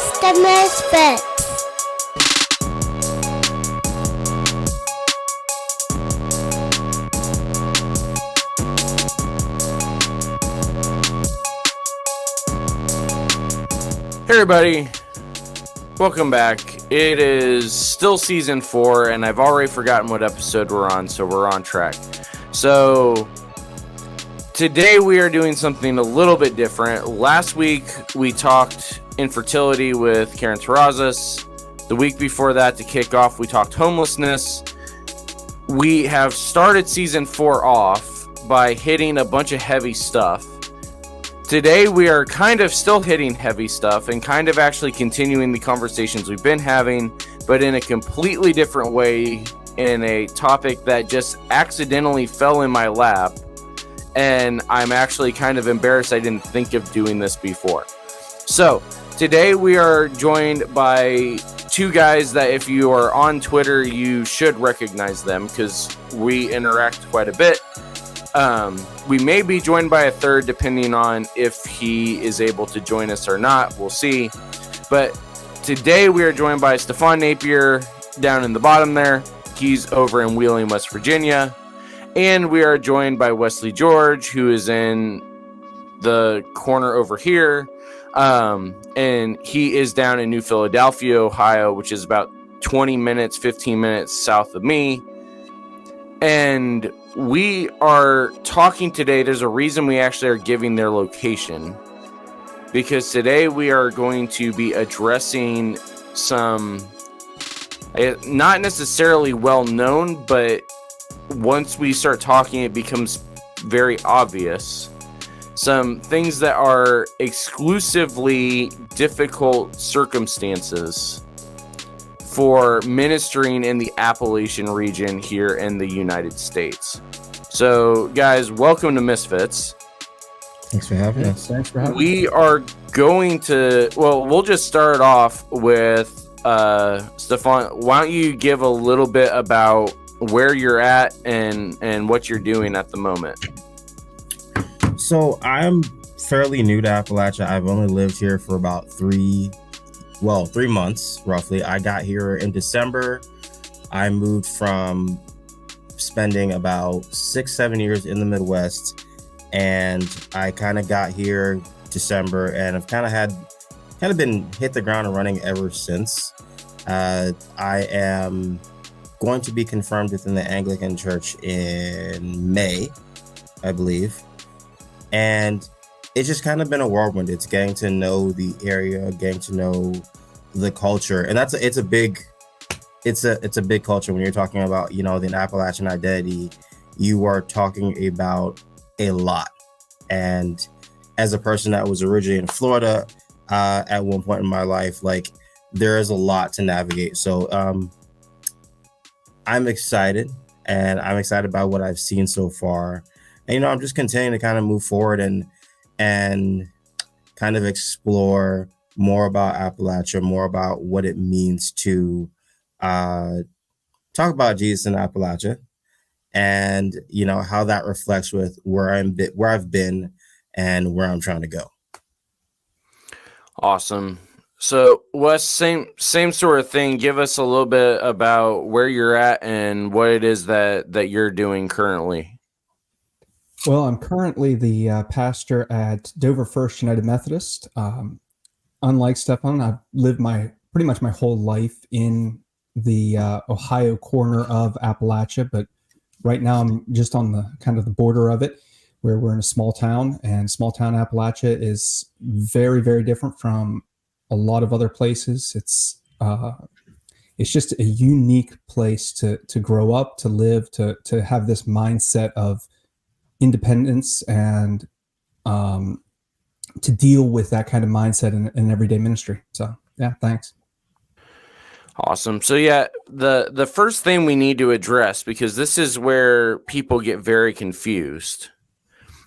It's the Misfits. Hey everybody, welcome back. It is still season 4 and I've already forgotten what episode we're on, so we're on track. So today we are doing something a little bit different. Last week we talked infertility with Karen Terrazas. The week before that, to kick off, we talked homelessness. We have started season 4 off by hitting a bunch of heavy stuff. Today we are kind of still hitting heavy stuff and kind of actually continuing the conversations we've been having, but in a completely different way, in a topic that just accidentally fell in my lap, and I'm actually kind of embarrassed I didn't think of doing this before. So today we are joined by two guys that if you are on Twitter, you should recognize them because we interact quite a bit. We may be joined by a third depending on if he is able to join us or not. We'll see. But today we are joined by Stefon Napier down in the bottom there. He's over in Wheeling, West Virginia. And we are joined by Wesley George, who is in the corner over here. And he is down in New Philadelphia, Ohio, which is about 15 minutes south of me. And we are talking today. There's a reason we actually are giving their location, because today we are going to be addressing some not necessarily well known, but once we start talking, it becomes very obvious. Some things that are exclusively difficult circumstances for ministering in the Appalachian region here in the United States. So, guys, welcome to Misfits. Thanks for having us. We are going to, we'll just start off with Stefon. Why don't you give a little bit about where you're at and what you're doing at the moment? So I'm fairly new to Appalachia. I've only lived here for about 3 months, roughly. I got here in December. I moved from spending about 6-7 years in the Midwest, and I kind of got here December, and I've kind of been hit the ground and running ever since. I am going to be confirmed within the Anglican Church in May, I believe, and it's just kind of been a whirlwind. It's getting to know the area, getting to know the culture, and it's a big culture. When you're talking about, the Appalachian identity, you are talking about a lot. And as a person that was originally in Florida, at one point in my life, like, there is a lot to navigate. So I'm excited, and I'm excited about what I've seen so far. And I'm just continuing to kind of move forward and kind of explore more about Appalachia, more about what it means to talk about Jesus in Appalachia, and how that reflects with where I've been and where I'm trying to go. Awesome. So Wes, same sort of thing. Give us a little bit about where you're at and what it is that you're doing currently. Well, I'm currently the pastor at Dover First United Methodist. Unlike Stefon, I've lived pretty much my whole life in the Ohio corner of Appalachia, but right now I'm just on the kind of the border of it, where we're in a small town, and small town Appalachia is very, very different from a lot of other places. It's just a unique place to grow up, to live, to have this mindset of independence and to deal with that kind of mindset in everyday ministry. So yeah, thanks. Awesome. So yeah, the first thing we need to address, because this is where people get very confused,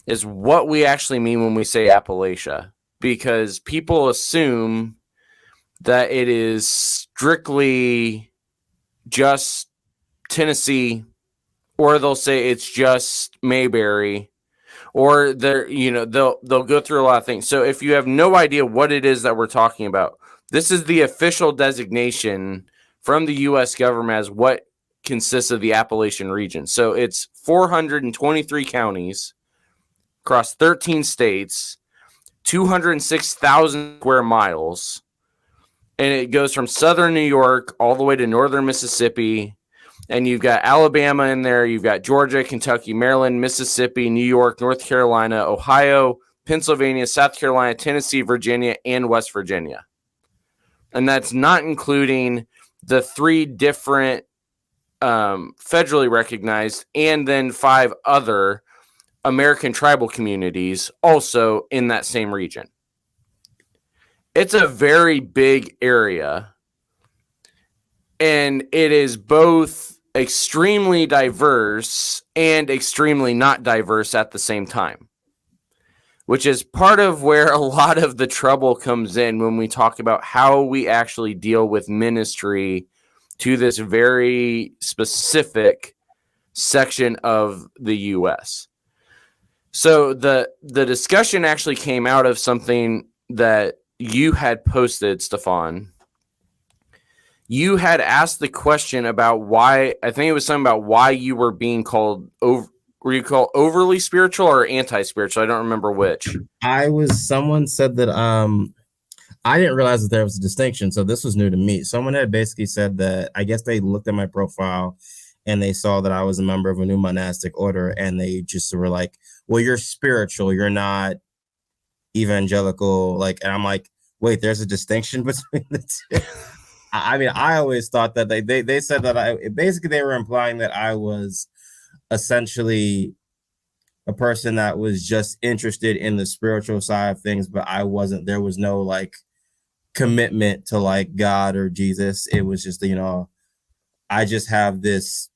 is what we actually mean when we say Appalachia, because people assume that it is strictly just Tennessee, or they'll say it's just Mayberry, or they'll go through a lot of things. So if you have no idea what it is that we're talking about, This is the official designation from the U.S. government as what consists of the Appalachian region. So it's 423 counties across 13 states, 206,000 square miles, and it goes from southern New York all the way to northern Mississippi. And you've got Alabama in there. You've got Georgia, Kentucky, Maryland, Mississippi, New York, North Carolina, Ohio, Pennsylvania, South Carolina, Tennessee, Virginia, and West Virginia. And that's not including the 3 different federally recognized and then 5 other American tribal communities also in that same region. It's a very big area, and it is both extremely diverse and extremely not diverse at the same time, which is part of where a lot of the trouble comes in when we talk about how we actually deal with ministry to this very specific section of the U.S. So the discussion actually came out of something that you had posted, Stefon. You had asked the question about why, I think it was something about why you were being called, were you called overly spiritual or anti-spiritual? I don't remember which. Someone said that, I didn't realize that there was a distinction. So this was new to me. Someone had basically said that, I guess they looked at my profile and they saw that I was a member of a new monastic order. And they just were like, well, you're spiritual. You're not evangelical. Like, and I'm like, wait, there's a distinction between the two. I mean, I always thought that they said that basically they were implying that I was essentially a person that was just interested in the spiritual side of things, but I wasn't. There was no like commitment to like God or Jesus. It was just, I just have this.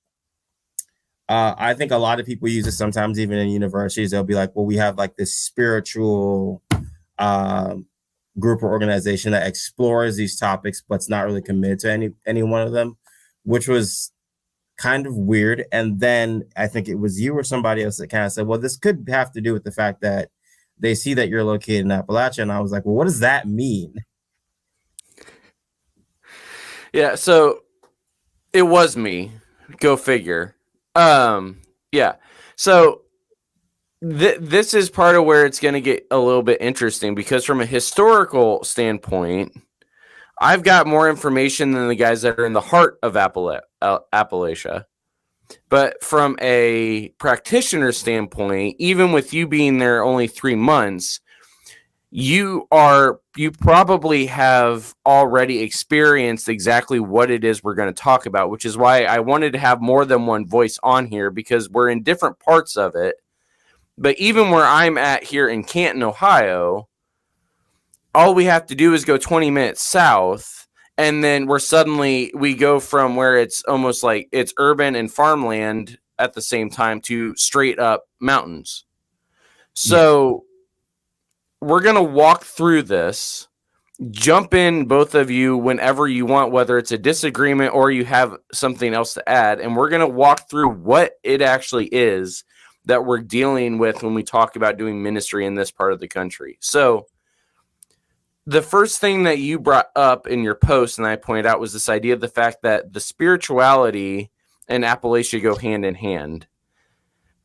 I think a lot of people use it sometimes, even in universities. They'll be like, well, we have like this spiritual group or organization that explores these topics, but it's not really committed to any one of them, which was kind of weird. And then I think it was you or somebody else that kind of said, well, this could have to do with the fact that they see that you're located in Appalachia. And I was like, well, what does that mean? Yeah, so it was me. Go figure. Yeah. So this is part of where it's going to get a little bit interesting, because from a historical standpoint, I've got more information than the guys that are in the heart of Appalachia. But from a practitioner standpoint, even with you being there only 3 months, you probably have already experienced exactly what it is we're going to talk about, which is why I wanted to have more than one voice on here, because we're in different parts of it. But even where I'm at here in Canton, Ohio, all we have to do is go 20 minutes south, and then we go from where it's almost like it's urban and farmland at the same time to straight up mountains. So we're going to walk through this. Jump in, both of you, whenever you want, whether it's a disagreement or you have something else to add. And we're going to walk through what it actually is that we're dealing with when we talk about doing ministry in this part of the country. So the first thing that you brought up in your post, and I pointed out, was this idea of the fact that the spirituality and Appalachia go hand in hand.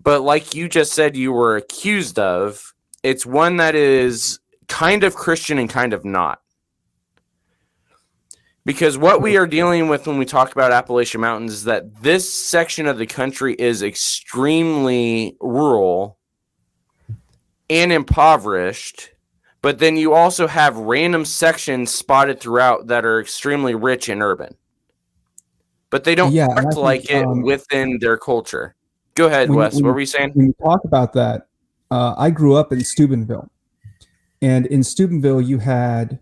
But like you just said, you were accused of, it's one that is kind of Christian and kind of not. Because what we are dealing with when we talk about Appalachian Mountains is that this section of the country is extremely rural and impoverished, but then you also have random sections spotted throughout that are extremely rich and urban. But they don't act like it within their culture. Go ahead, Wes. What were you saying? When you talk about that, I grew up in Steubenville. And in Steubenville, you had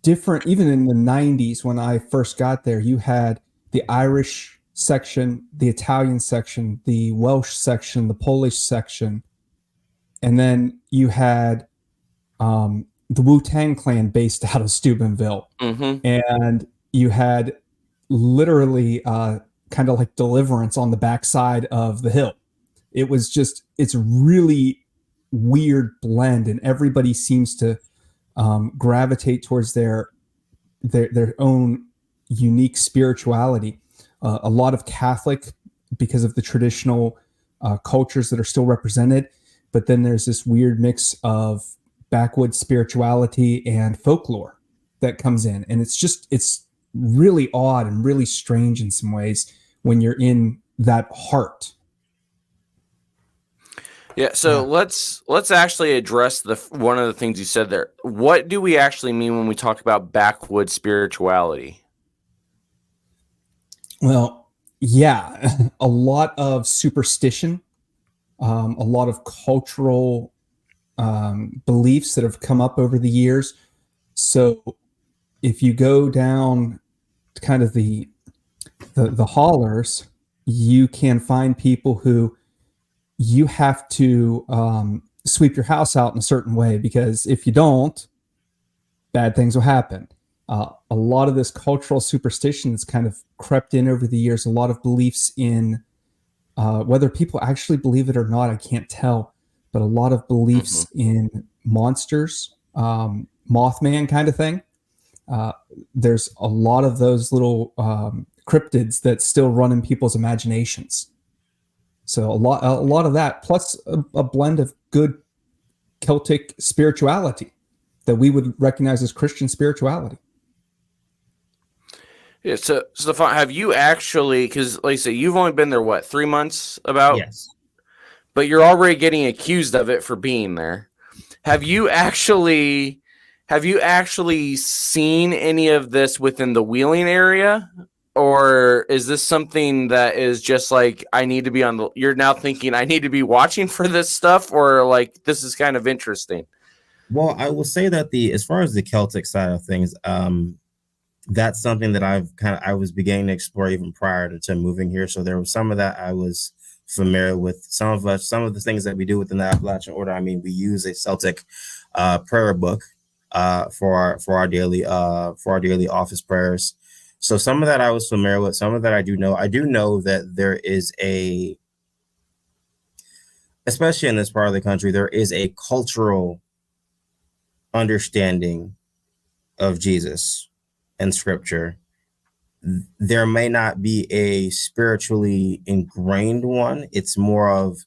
different, even in the 90s when I first got there, you had the Irish section, the Italian section, the Welsh section, the Polish section. And then you had the Wu-Tang Clan based out of Steubenville. Mm-hmm. And you had literally kind of like Deliverance on the backside of the hill. It was just, it's really weird blend, and everybody seems to gravitate towards their own unique spirituality. A lot of Catholic, because of the traditional cultures that are still represented, but then there's this weird mix of backwoods spirituality and folklore that comes in, and it's really odd and really strange in some ways when you're in that heart. Yeah, so let's actually address one of the things you said there. What do we actually mean when we talk about backwoods spirituality? Well, yeah, a lot of superstition, a lot of cultural beliefs that have come up over the years. So if you go down to kind of the hollers, you can find people who you have to sweep your house out in a certain way, because if you don't, bad things will happen. A lot of this cultural superstition that's kind of crept in over the years, a lot of beliefs in whether people actually believe it or not, I can't tell, but a lot of beliefs in monsters, Mothman kind of thing. There's a lot of those little cryptids that still run in people's imaginations. So a lot of that, plus a blend of good Celtic spirituality that we would recognize as Christian spirituality. Yeah, so Stefon, have you actually, because like I say, you've only been there, what, 3 months about? Yes. But you're already getting accused of it for being there. Have you actually seen any of this within the Wheeling area? Or is this something that is just like, you're now thinking I need to be watching for this stuff, or like, this is kind of interesting? Well, I will say that as far as the Celtic side of things, that's something that I was beginning to explore even prior to moving here. So there was some of that I was familiar with. Some of the things that we do within the Appalachian Order. I mean, we use a Celtic prayer book for our daily office prayers. So some of that I was familiar with. Some of that I do know. I do know that there is especially in this part of the country, there is a cultural understanding of Jesus and Scripture. There may not be a spiritually ingrained one. It's more of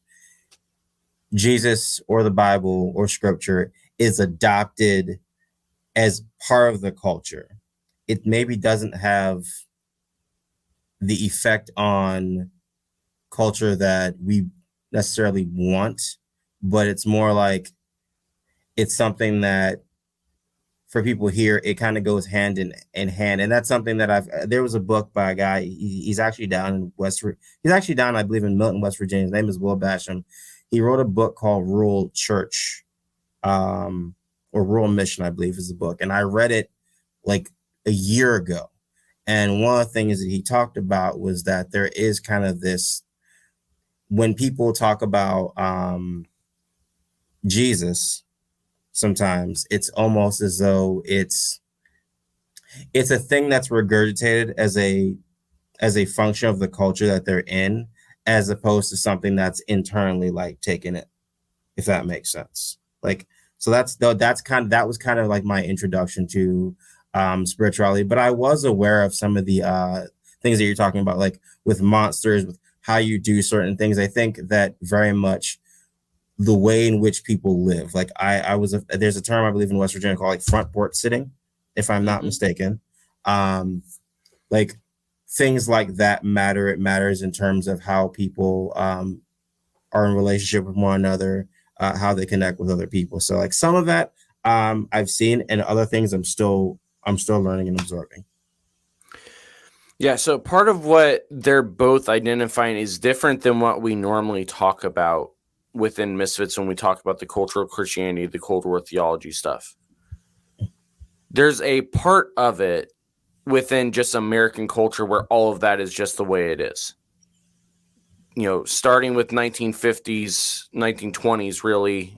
Jesus or the Bible or Scripture is adopted as part of the culture. It maybe doesn't have the effect on culture that we necessarily want, but it's more like it's something that for people here, it kind of goes hand in hand. And that's something that there was a book by a guy, he's actually down in I believe in Milton, West Virginia. His name is Will Basham. He wrote a book called Rural Church, or Rural Mission, I believe is the book. And I read it like a year ago. And one of the things that he talked about was that there is kind of this, when people talk about Jesus, sometimes it's almost as though it's a thing that's regurgitated as a function of the culture that they're in, as opposed to something that's internally like taking it, if that makes sense. Like, so that was kind of like my introduction to spirituality. But I was aware of some of the things that you're talking about, like with monsters, with how you do certain things. I think that very much the way in which people live. Like there's a term I believe in West Virginia called like front porch sitting, if I'm not mistaken. Like things like that matter. It matters in terms of how people are in relationship with one another, how they connect with other people. So like some of that I've seen, and other things I'm still learning and absorbing. Yeah, so part of what they're both identifying is different than what we normally talk about within Misfits when we talk about the cultural Christianity, the Cold War theology stuff. There's a part of it within just American culture where all of that is just the way it is. You know, starting with 1950s, 1920s, really,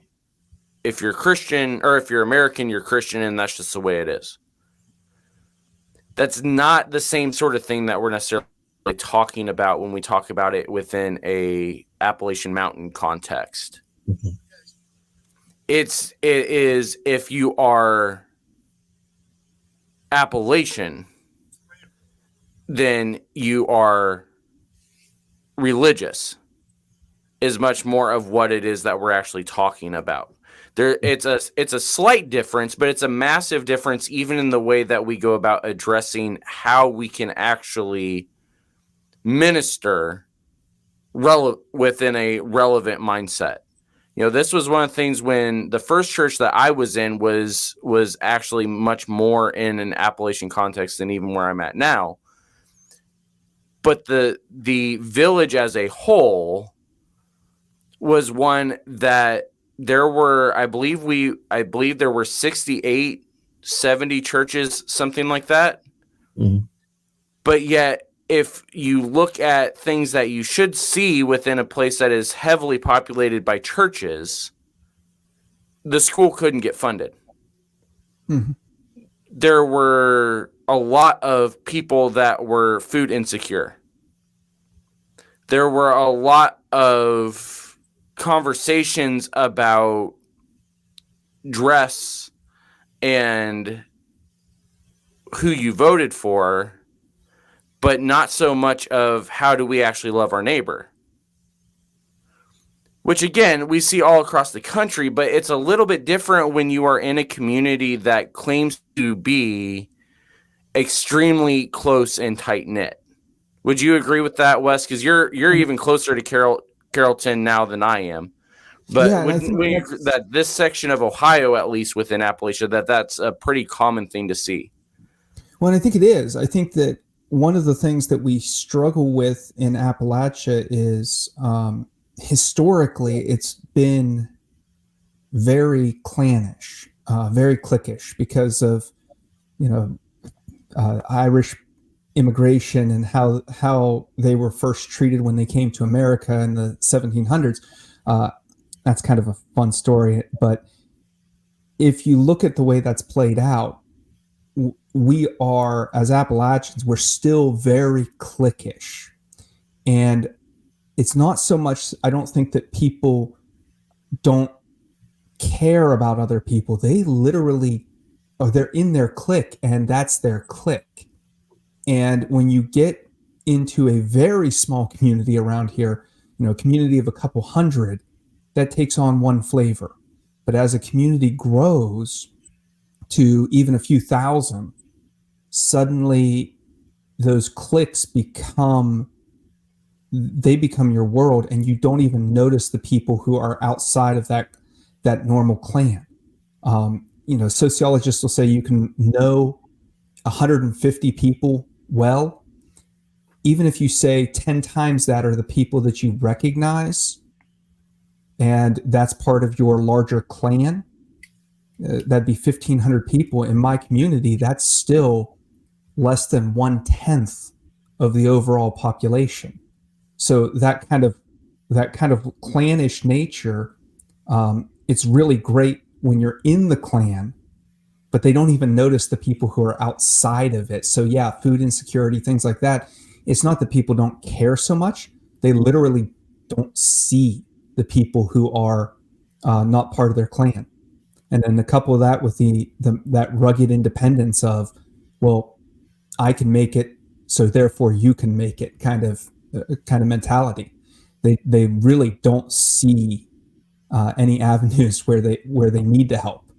if you're Christian or if you're American, you're Christian, and that's just the way it is. That's not the same sort of thing that we're necessarily talking about when we talk about it within a Appalachian Mountain context. it is if you are Appalachian, then you are religious, is much more of what it is that we're actually talking about. It's a slight difference, but it's a massive difference even in the way that we go about addressing how we can actually minister within a relevant mindset. This was one of the things when the first church that I was in was actually much more in an Appalachian context than even where I'm at now. But the village as a whole was one that there were, I believe there were 68, 70 churches, something like that. Mm-hmm. But yet, if you look at things that you should see within a place that is heavily populated by churches, the school couldn't get funded. Mm-hmm. There were a lot of people that were food insecure. There were a lot of conversations about dress and who you voted for, but not so much of how do we actually love our neighbor. Which, again, we see all across the country, but it's a little bit different when you are in a community that claims to be extremely close and tight-knit. Would you agree with that, Wes? Because you're even closer to Carrollton now than I am. But Yeah, that this section of Ohio, at least within Appalachia, that's a pretty common thing to see. Well, I think it is. I think that one of the things that we struggle with in Appalachia is historically it's been very clannish, very cliquish because of Irish immigration and how they were first treated when they came to America in the 1700s. That's kind of a fun story, but if you look at the way that's played out, we are, as Appalachians, we're still very cliquish. And it's not so much, I don't think that people don't care about other people. They literally, they're in their clique and that's their clique. And when you get into a very small community around here, a community of a couple hundred, that takes on one flavor. But as a community grows to even a few thousand, suddenly those cliques become your world, and you don't even notice the people who are outside of that normal clan. Sociologists will say you can know 150 people well. Even if you say 10 times that are the people that you recognize, and that's part of your larger clan, that'd be 1,500 people. In my community, that's still less than 1/10 of the overall population. So that kind of clannish nature, it's really great when you're in the clan, but they don't even notice the people who are outside of it. So yeah, food insecurity, things like that. It's not that people don't care so much. They literally don't see the people who are not part of their clan. And then the couple of that with that rugged independence of, well, I can make it, so therefore you can make it kind of mentality. They really don't see any avenues where they need to help.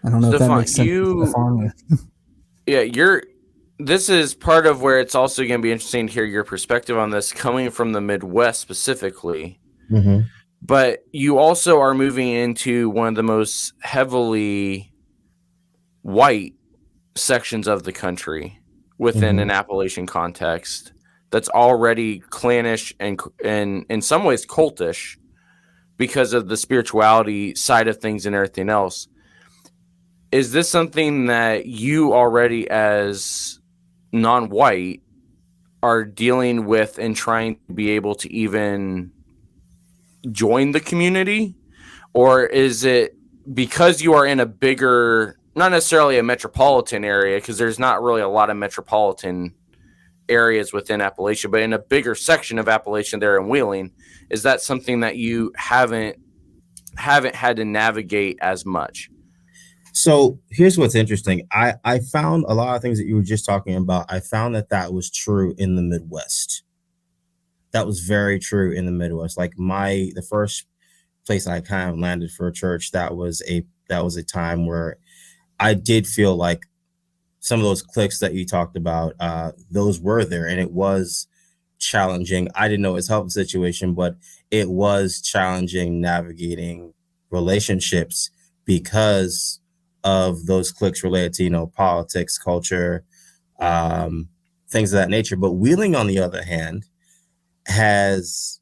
I don't know if that makes sense. Stefon, yeah, this is part of where it's also going to be interesting to hear your perspective on this, coming from the Midwest specifically. Mm-hmm. But you also are moving into one of the most heavily white sections of the country within an Appalachian context that's already clannish and in some ways cultish because of the spirituality side of things and everything else. Is this something that you already, as non-white, are dealing with and trying to be able to even join the community? Or is it because you are in a bigger, not necessarily a metropolitan area, because there's not really a lot of metropolitan areas within Appalachia, but in a bigger section of Appalachia there in Wheeling, is that something that you haven't haven't had to navigate as much. So here's what's interesting. I found a lot of things that you were just talking about. I found that was true in the Midwest. That was very true in the Midwest. Like the first place I kind of landed for a church, that was a time where I did feel like some of those cliques that you talked about, those were there, and it was challenging. I didn't know his health situation, but it was challenging navigating relationships because of those cliques related to politics, culture, things of that nature. But Wheeling, on the other hand, has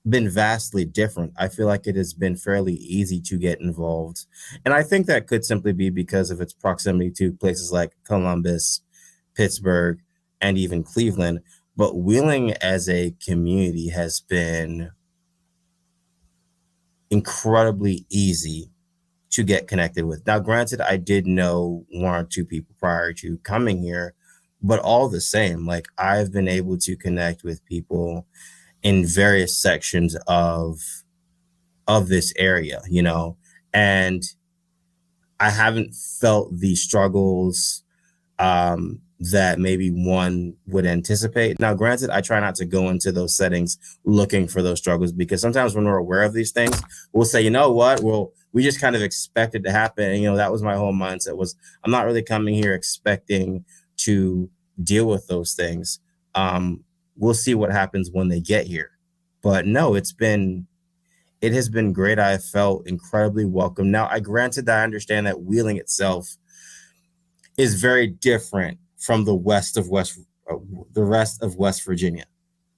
been vastly different. I feel like it has been fairly easy to get involved. And I think that could simply be because of its proximity to places like Columbus, Pittsburgh, and even Cleveland. But Wheeling as a community has been incredibly easy to get connected with. Now, granted, I did know one or two people prior to coming here, but all the same, like I've been able to connect with people in various sections of this area, and I haven't felt the struggles that maybe one would anticipate. Now, granted, I try not to go into those settings looking for those struggles, because sometimes when we're aware of these things, we'll say, you know what, well, we just kind of expect it to happen. And, that was my whole mindset, was I'm not really coming here expecting to deal with those things. We'll see what happens when they get here. But no, it has been great. I felt incredibly welcome. Now, granted that I understand that Wheeling itself is very different from the rest of West Virginia.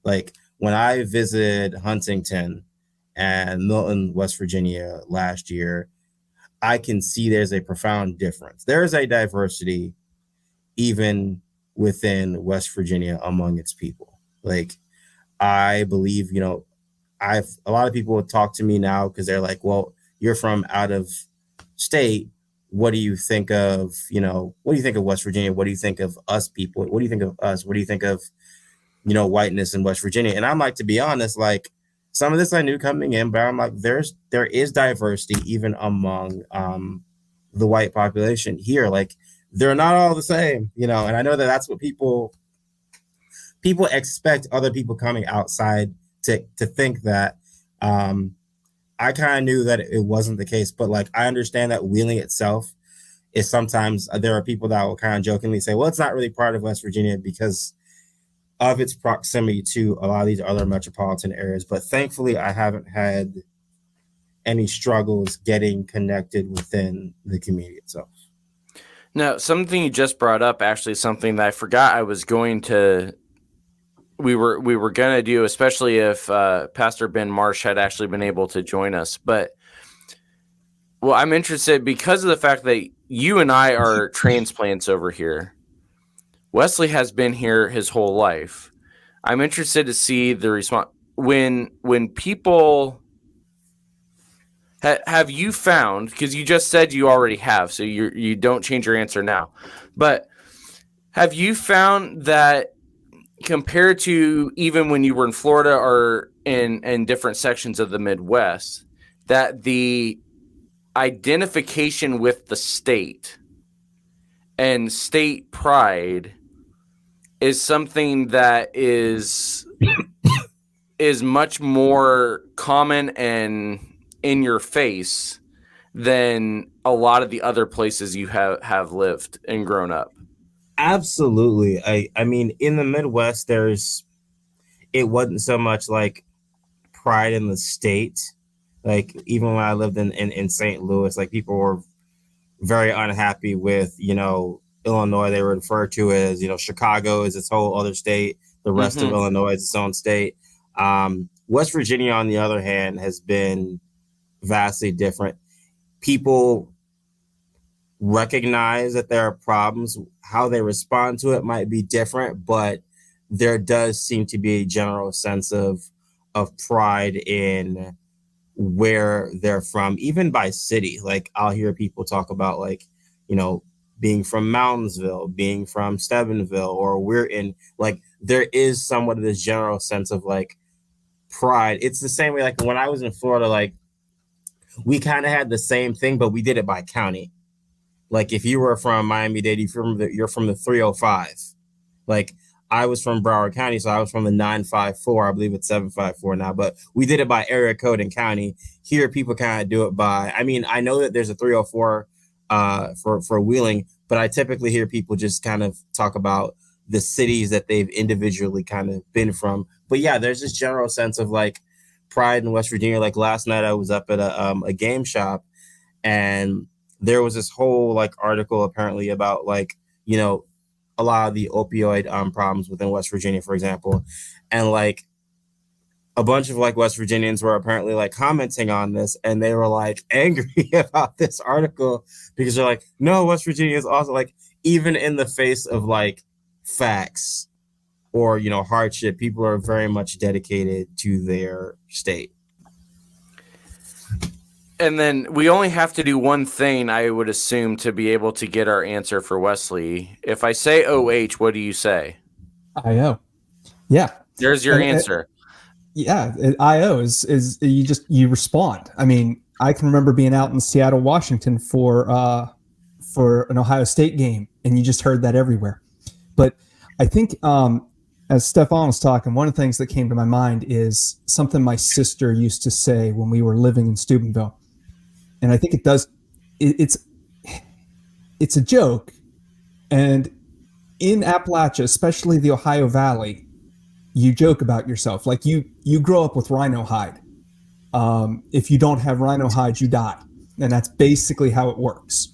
Like when I visited Huntington and Milton, West Virginia last year, I can see there's a profound difference. There is a diversity even within West Virginia among its people. Like I believe, a lot of people would talk to me now because they're like, well, you're from out of state. What do you think of, what do you think of West Virginia? What do you think of us people? What do you think of us? What do you think of, whiteness in West Virginia? And I'm like, to be honest, like some of this I knew coming in, but I'm like, there is diversity even among the white population here. Like they're not all the same, and I know that that's what people expect other people coming outside to think that. I kind of knew that it wasn't the case, but like I understand that Wheeling itself is sometimes there are people that will kind of jokingly say, well, it's not really part of West Virginia because of its proximity to a lot of these other metropolitan areas. But thankfully, I haven't had any struggles getting connected within the community itself. Now, something you just brought up, actually, something that I forgot I was going to. We were going to do, especially if Pastor Ben Marsh had actually been able to join us. But, well, I'm interested because of the fact that you and I are transplants over here. Wesley has been here his whole life. I'm interested to see the response. When people... Have you found, because you just said you already have, so you don't change your answer now. But have you found that compared to even when you were in Florida or in different sections of the Midwest, that the identification with the state and state pride is something that is much more common and in your face than a lot of the other places you have lived and grown up? Absolutely. I mean, in the Midwest, it wasn't so much like pride in the state. Like even when I lived in St. Louis, like people were very unhappy with, Illinois. They were referred to as, Chicago is its whole other state. The rest of Illinois is its own state. West Virginia, on the other hand, has been vastly different. People recognize that there are problems. How they respond to it might be different, but there does seem to be a general sense of pride in where they're from, even by city. Like I'll hear people talk about like, being from Moundsville, being from Steubenville, or we're in, like, there is somewhat of this general sense of like pride. It's the same way, like when I was in Florida, like we kind of had the same thing, but we did it by county. Like if you were from Miami-Dade, you're from the 305. Like I was from Broward County, so I was from the 954. I believe it's 754 now, but we did it by area code and county. Here, people kind of do it by. I mean, I know that there's a 304 for Wheeling, but I typically hear people just kind of talk about the cities that they've individually kind of been from. But yeah, there's this general sense of like pride in West Virginia. Like last night, I was up at a game shop, and there was this whole like article apparently about like, you know, a lot of the opioid problems within West Virginia, for example. And like a bunch of like West Virginians were apparently like commenting on this, and they were like angry about this article because they're like, no, West Virginia is also like, even in the face of like facts or, you know, hardship, people are very much dedicated to their state. And then we only have to do one thing, I would assume, to be able to get our answer for Wesley. If I say OH, what do you say? IO. Yeah. There's your answer. IO is you respond. I mean, I can remember being out in Seattle, Washington for an Ohio State game, and you just heard that everywhere. But I think as Stefon was talking, one of the things that came to my mind is something my sister used to say when we were living in Steubenville. And I think it's a joke. And in Appalachia, especially the Ohio Valley, you joke about yourself. Like you grow up with rhino hide. If you don't have rhino hide, you die. And that's basically how it works.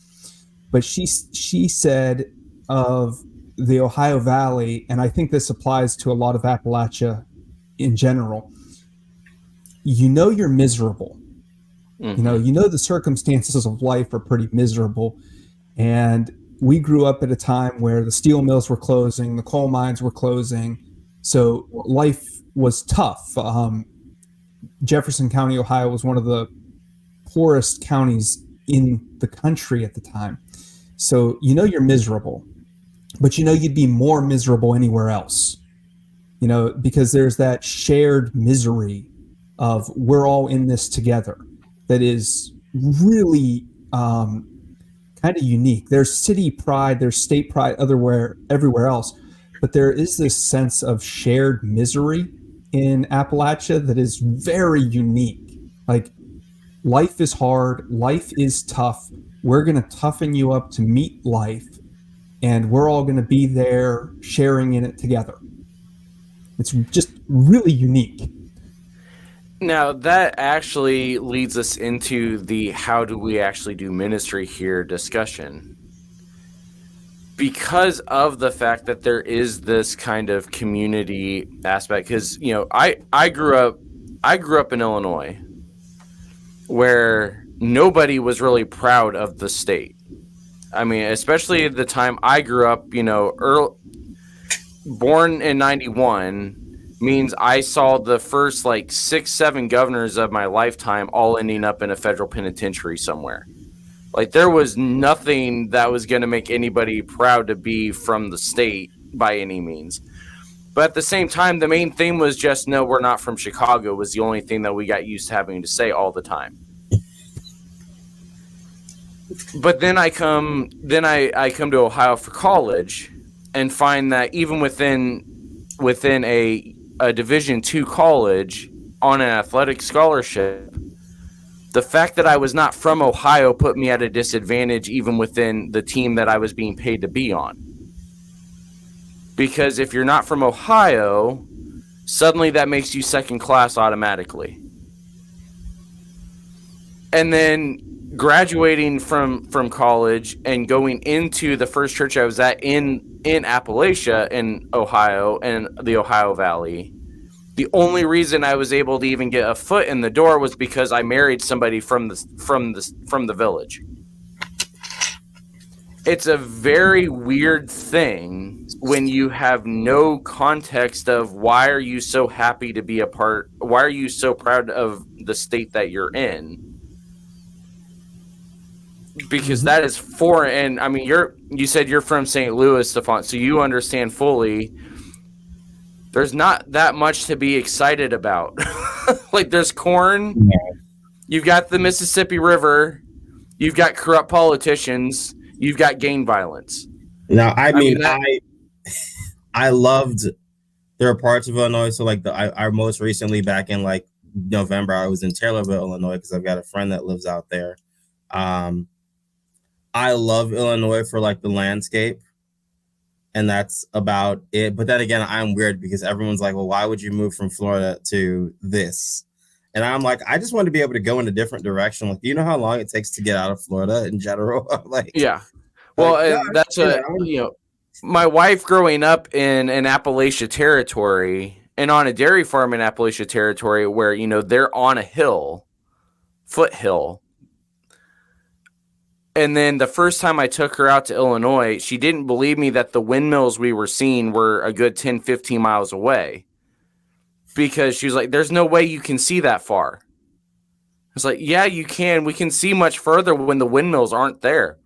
But she said of the Ohio Valley, and I think this applies to a lot of Appalachia in general, you know you're miserable. Mm-hmm. You know the circumstances of life are pretty miserable. And we grew up at a time where the steel mills were closing, the coal mines were closing. So life was tough. Jefferson County, Ohio was one of the poorest counties in the country at the time. So you know you're miserable, but you know you'd be more miserable anywhere else. You know, because there's that shared misery of we're all in this together that is really kind of unique. There's city pride, there's state pride everywhere else, but there is this sense of shared misery in Appalachia that is very unique. Like life is hard, life is tough. We're going to toughen you up to meet life, and we're all going to be there sharing in it together. It's just really unique. Now, that actually leads us into the how do we actually do ministry here discussion. Because of the fact that there is this kind of community aspect, because, you know, I grew up in Illinois where nobody was really proud of the state. I mean, especially at the time I grew up, you know, born in 91 means I saw the first like 6-7 governors of my lifetime all ending up in a federal penitentiary somewhere. Like there was nothing that was going to make anybody proud to be from the state by any means. But at the same time, the main thing was just, no, we're not from Chicago was the only thing that we got used to having to say all the time. But then I come to Ohio for college and find that even within a Division II college on an athletic scholarship, the fact that I was not from Ohio put me at a disadvantage even within the team that I was being paid to be on. Because if you're not from Ohio, suddenly that makes you second class automatically. And then graduating from college and going into the first church I was at in Appalachia in Ohio and the Ohio Valley, the only reason I was able to even get a foot in the door was because I married somebody from the village. It's a very weird thing when you have no context of why are you so happy to be a part, why are you so proud of the state that you're in? Because that is foreign. And I mean, you said you're from St. Louis, Stefon, so you understand fully. There's not that much to be excited about. Like there's corn, You've got the Mississippi River. You've got corrupt politicians. You've got gang violence. Now, I mean, that, I loved. There are parts of Illinois. So, like I most recently back in like November, I was in Taylorville, Illinois, because I've got a friend that lives out there. I love Illinois for like the landscape, and that's about it. But then again, I'm weird because everyone's like, well, why would you move from Florida to this? And I'm like, I just want to be able to go in a different direction. Like, do you know how long it takes to get out of Florida in general? Like, yeah. Well, like, that's my wife growing up in an Appalachia territory and on a dairy farm in Appalachia territory where, they're on a hill, foothill. And then the first time I took her out to Illinois, she didn't believe me that the windmills we were seeing were a good 10, 15 miles away. Because she was like, there's no way you can see that far. I was like, yeah, you can. We can see much further when the windmills aren't there.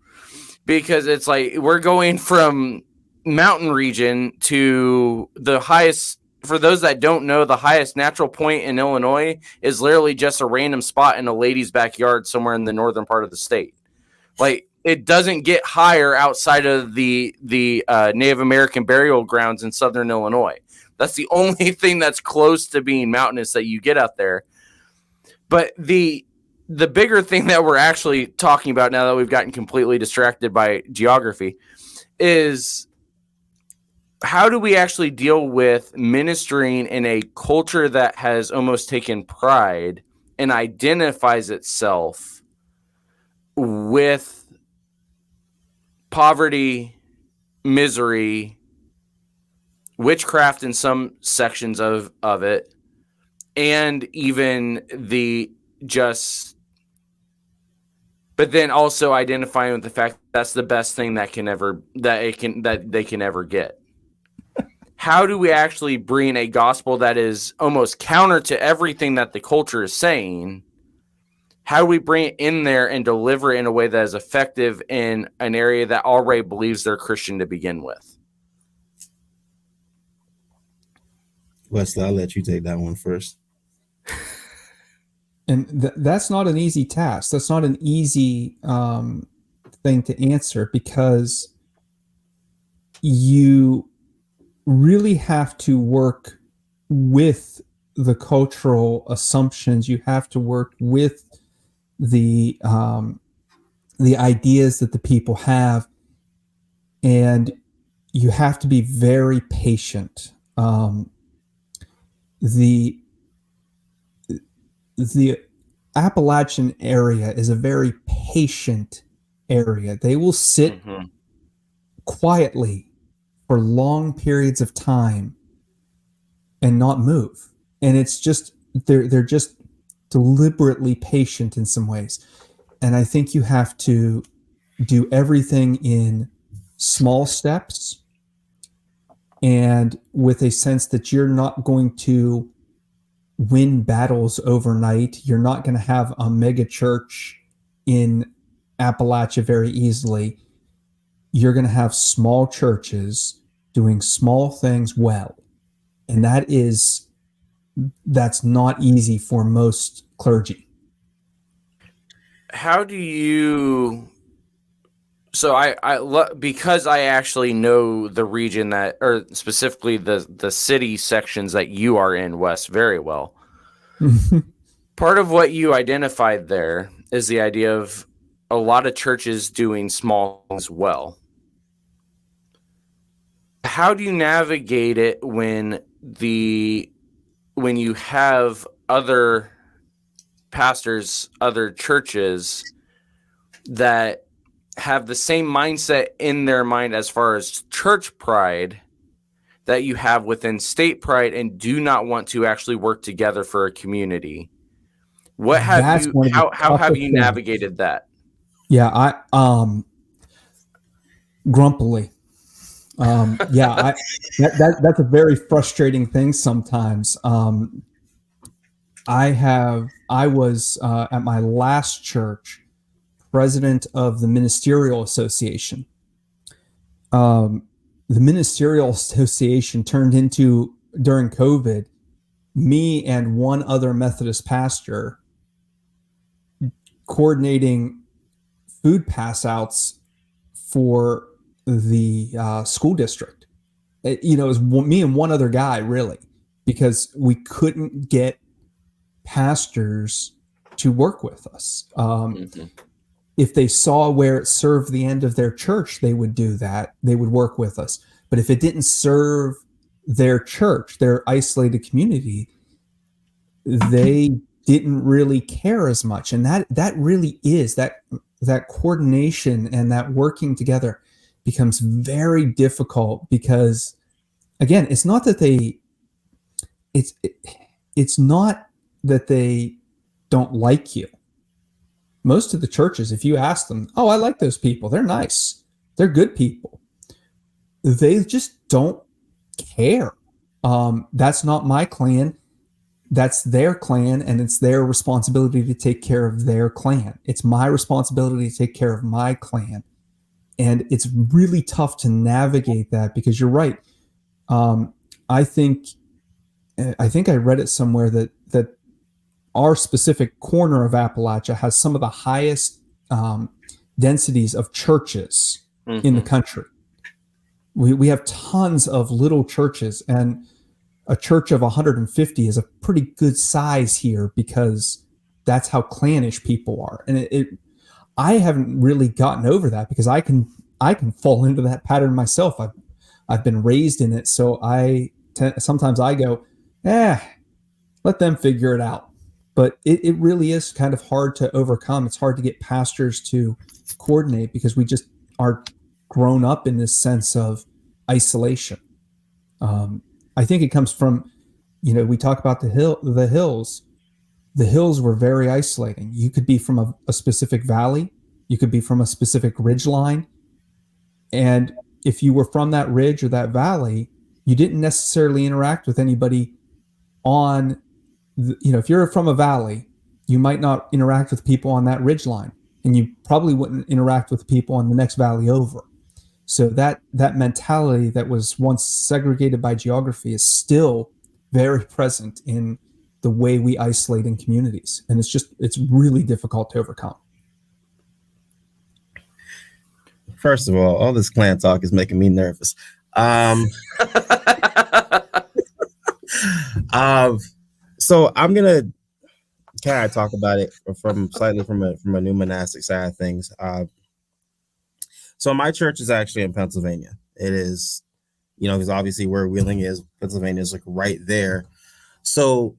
Because it's like we're going from mountain region to the highest. For those that don't know, the highest natural point in Illinois is literally just a random spot in a lady's backyard somewhere in the northern part of the state. Like, it doesn't get higher outside of the Native American burial grounds in southern Illinois. That's the only thing that's close to being mountainous that you get out there. But the bigger thing that we're actually talking about now that we've gotten completely distracted by geography is how do we actually deal with ministering in a culture that has almost taken pride and identifies itself with poverty, misery, witchcraft in some sections of it, and even but then also identifying with the fact that's the best thing they can ever get. How do we actually bring a gospel that is almost counter to everything that the culture is saying? How do we bring it in there and deliver it in a way that is effective in an area that already believes they're Christian to begin with? Wesley, I'll let you take that one first. And that's not an easy task. That's not an easy thing to answer, because you really have to work with the cultural assumptions. You have to work with the ideas that the people have, and you have to be very patient. The Appalachian area is a very patient area. They will sit quietly for long periods of time and not move. And it's just, they're just deliberately patient in some ways. And I think you have to do everything in small steps and with a sense that you're not going to win battles overnight. You're not going to have a mega church in Appalachia very easily. You're going to have small churches doing small things well. And that's not easy for most clergy. How do you... So because I actually know the region that, or specifically the city sections that you are in, Wes, very well. Part of what you identified there is the idea of a lot of churches doing small things well. How do you navigate it when you have other pastors, other churches that have the same mindset in their mind as far as church pride that you have within state pride and do not want to actually work together for a community? How have you navigated that? Yeah, grumpily. That's a very frustrating thing sometimes. I was at my last church president of the Ministerial Association. The Ministerial Association turned into, during COVID, me and one other Methodist pastor coordinating food pass outs for the school district. It was me and one other guy, really, because we couldn't get pastors to work with us. If they saw where it served the end of their church, they would do that. They would work with us. But if it didn't serve their church, their isolated community, they didn't really care as much. And that really is that coordination and that working together becomes very difficult, because again, it's not that they don't like you. Most of the churches, if you ask them, oh, I like those people, they're nice, they're good people, they just don't care. That's not my clan. That's their clan, and it's their responsibility to take care of their clan. It's my responsibility to take care of my clan. And it's really tough to navigate that, because you're right. I think I read it somewhere that our specific corner of Appalachia has some of the highest densities of churches in the country. We have tons of little churches, and a church of 150 is a pretty good size here, because that's how clannish people are. And I haven't really gotten over that, because I can fall into that pattern myself. I've been raised in it, so sometimes I go, let them figure it out. But it really is kind of hard to overcome. It's hard to get pastors to coordinate, because we just are grown up in this sense of isolation. I think it comes from, we talk about the hills. The hills were very isolating. You could be from a specific valley. You could be from a specific ridge line. And if you were from that ridge or that valley, you didn't necessarily interact with anybody on, if you're from a valley, you might not interact with people on that ridge line, and you probably wouldn't interact with people on the next valley over. So that mentality that was once segregated by geography is still very present in the way we isolate in communities. And it's really difficult to overcome. First of all this clan talk is making me nervous. So I'm gonna kind of talk about it from a new monastic side of things. So my church is actually in Pennsylvania. It is, because obviously where Wheeling is, Pennsylvania is like right there. So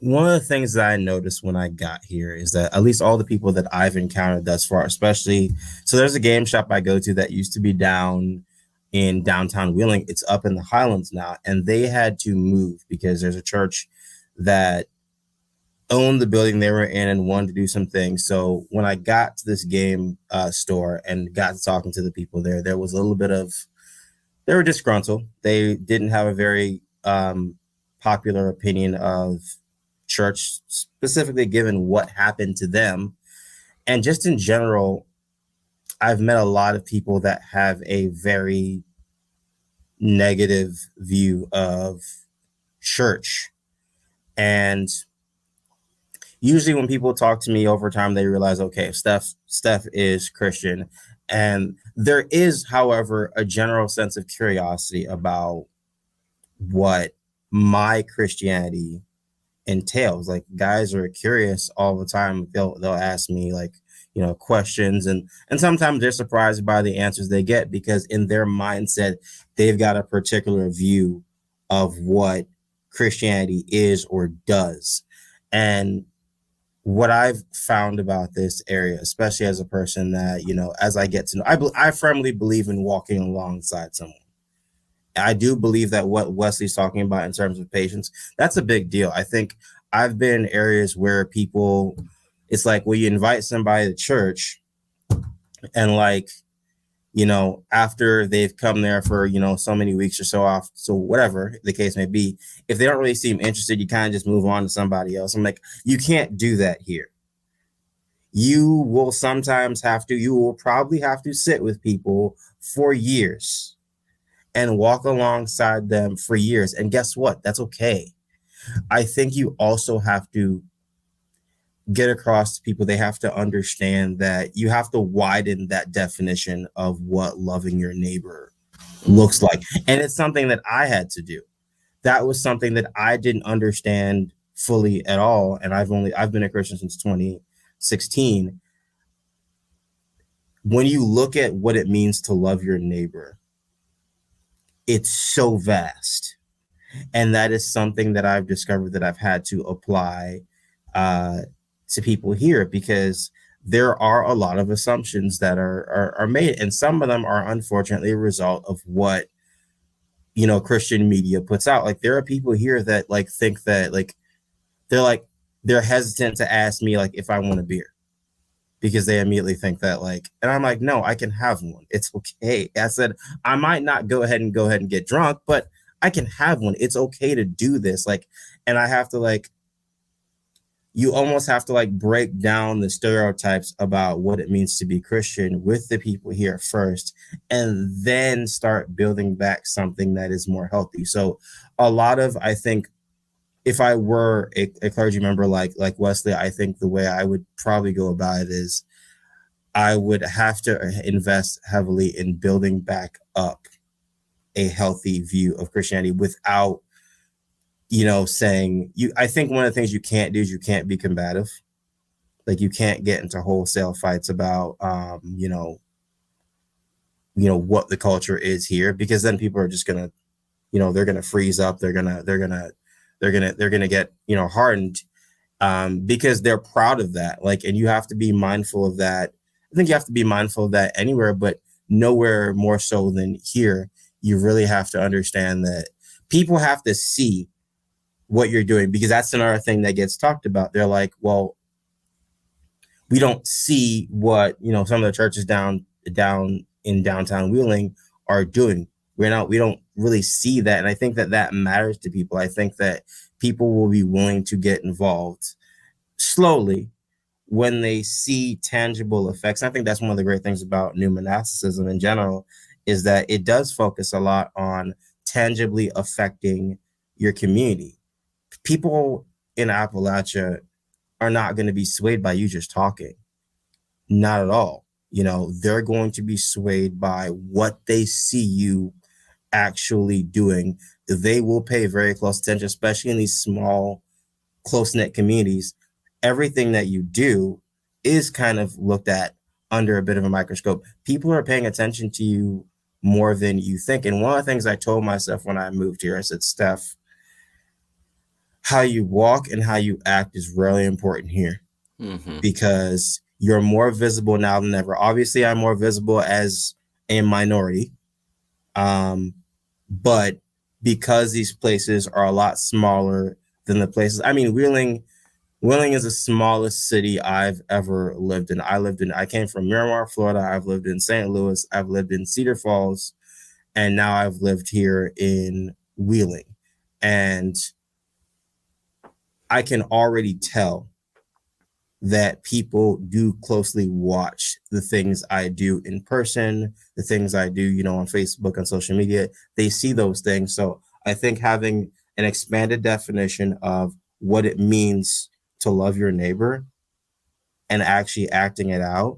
one of the things that I noticed when I got here is that at least all the people that I've encountered thus far, especially, so there's a game shop I go to that used to be down in downtown Wheeling. It's up in the Highlands now, and they had to move because there's a church that owned the building they were in and wanted to do some things. So when I got to this game store and got to talking to the people there was a little bit of, they were disgruntled. They didn't have a very popular opinion of church, specifically given what happened to them. And just in general, I've met a lot of people that have a very negative view of church. And usually when people talk to me over time, they realize, okay, Steph is Christian. And there is, however, a general sense of curiosity about what my Christianity entails. Like, guys are curious all the time. They'll ask me questions, and sometimes they're surprised by the answers they get, because in their mindset, they've got a particular view of what Christianity is or does. And what I've found about this area, especially as a person that, as I get to know, I firmly believe in walking alongside someone. I do believe that what Wesley's talking about in terms of patience, that's a big deal. I think I've been in areas where people, it's like, well, you invite somebody to church and after they've come there for, so many weeks or so off, so whatever the case may be, if they don't really seem interested, you kind of just move on to somebody else. I'm like, you can't do that here. You will probably have to sit with people for years and walk alongside them for years. And guess what? That's okay. I think you also have to get across to people, they have to understand that you have to widen that definition of what loving your neighbor looks like. And it's something that I had to do. That was something that I didn't understand fully at all. And I've been a Christian since 2016. When you look at what it means to love your neighbor, it's so vast. And that is something that I've discovered that I've had to apply to people here, because there are a lot of assumptions that are made, and some of them are unfortunately a result of what Christian media puts out. Like, there are people here that like think that they're hesitant to ask me like if I want a beer, because they immediately think that and I'm like, no, I can have one. It's okay. I said, I might not go ahead and get drunk, but I can have one. It's okay to do this. And I have to you almost have to break down the stereotypes about what it means to be Christian with the people here first, and then start building back something that is more healthy. So a lot of, I think, if I were a clergy member like Wesley, I think the way I would probably go about it is I would have to invest heavily in building back up a healthy view of Christianity without saying I think one of the things you can't do is you can't be combative. Like, you can't get into wholesale fights about what the culture is here, because then people are just gonna they're gonna freeze up, they're gonna get hardened, because they're proud of that. And you have to be mindful of that. I think you have to be mindful of that anywhere, but nowhere more so than here. You really have to understand that people have to see what you're doing, because that's another thing that gets talked about. They're like, well, we don't see what some of the churches down in downtown Wheeling are doing. We don't really see that. And I think that matters to people. I think that people will be willing to get involved slowly when they see tangible effects. I think that's one of the great things about new monasticism in general, is that it does focus a lot on tangibly affecting your community. People in Appalachia are not going to be swayed by you just talking. Not at all. They're going to be swayed by what they see you actually doing. They will pay very close attention, especially in these small, close-knit communities. Everything that you do is kind of looked at under a bit of a microscope. People are paying attention to you more than you think. And one of the things I told myself when I moved here, I said, Steph, how you walk and how you act is really important here, because you're more visible now than ever. Obviously, I'm more visible as a minority, but because these places are a lot smaller than the places. I mean, Wheeling is the smallest city I've ever lived in. I came from Miramar, Florida. I've lived in St. Louis. I've lived in Cedar Falls, and now I've lived here in Wheeling. And I can already tell that people do closely watch the things I do in person, the things I do, on Facebook, on social media. They see those things. So I think having an expanded definition of what it means to love your neighbor and actually acting it out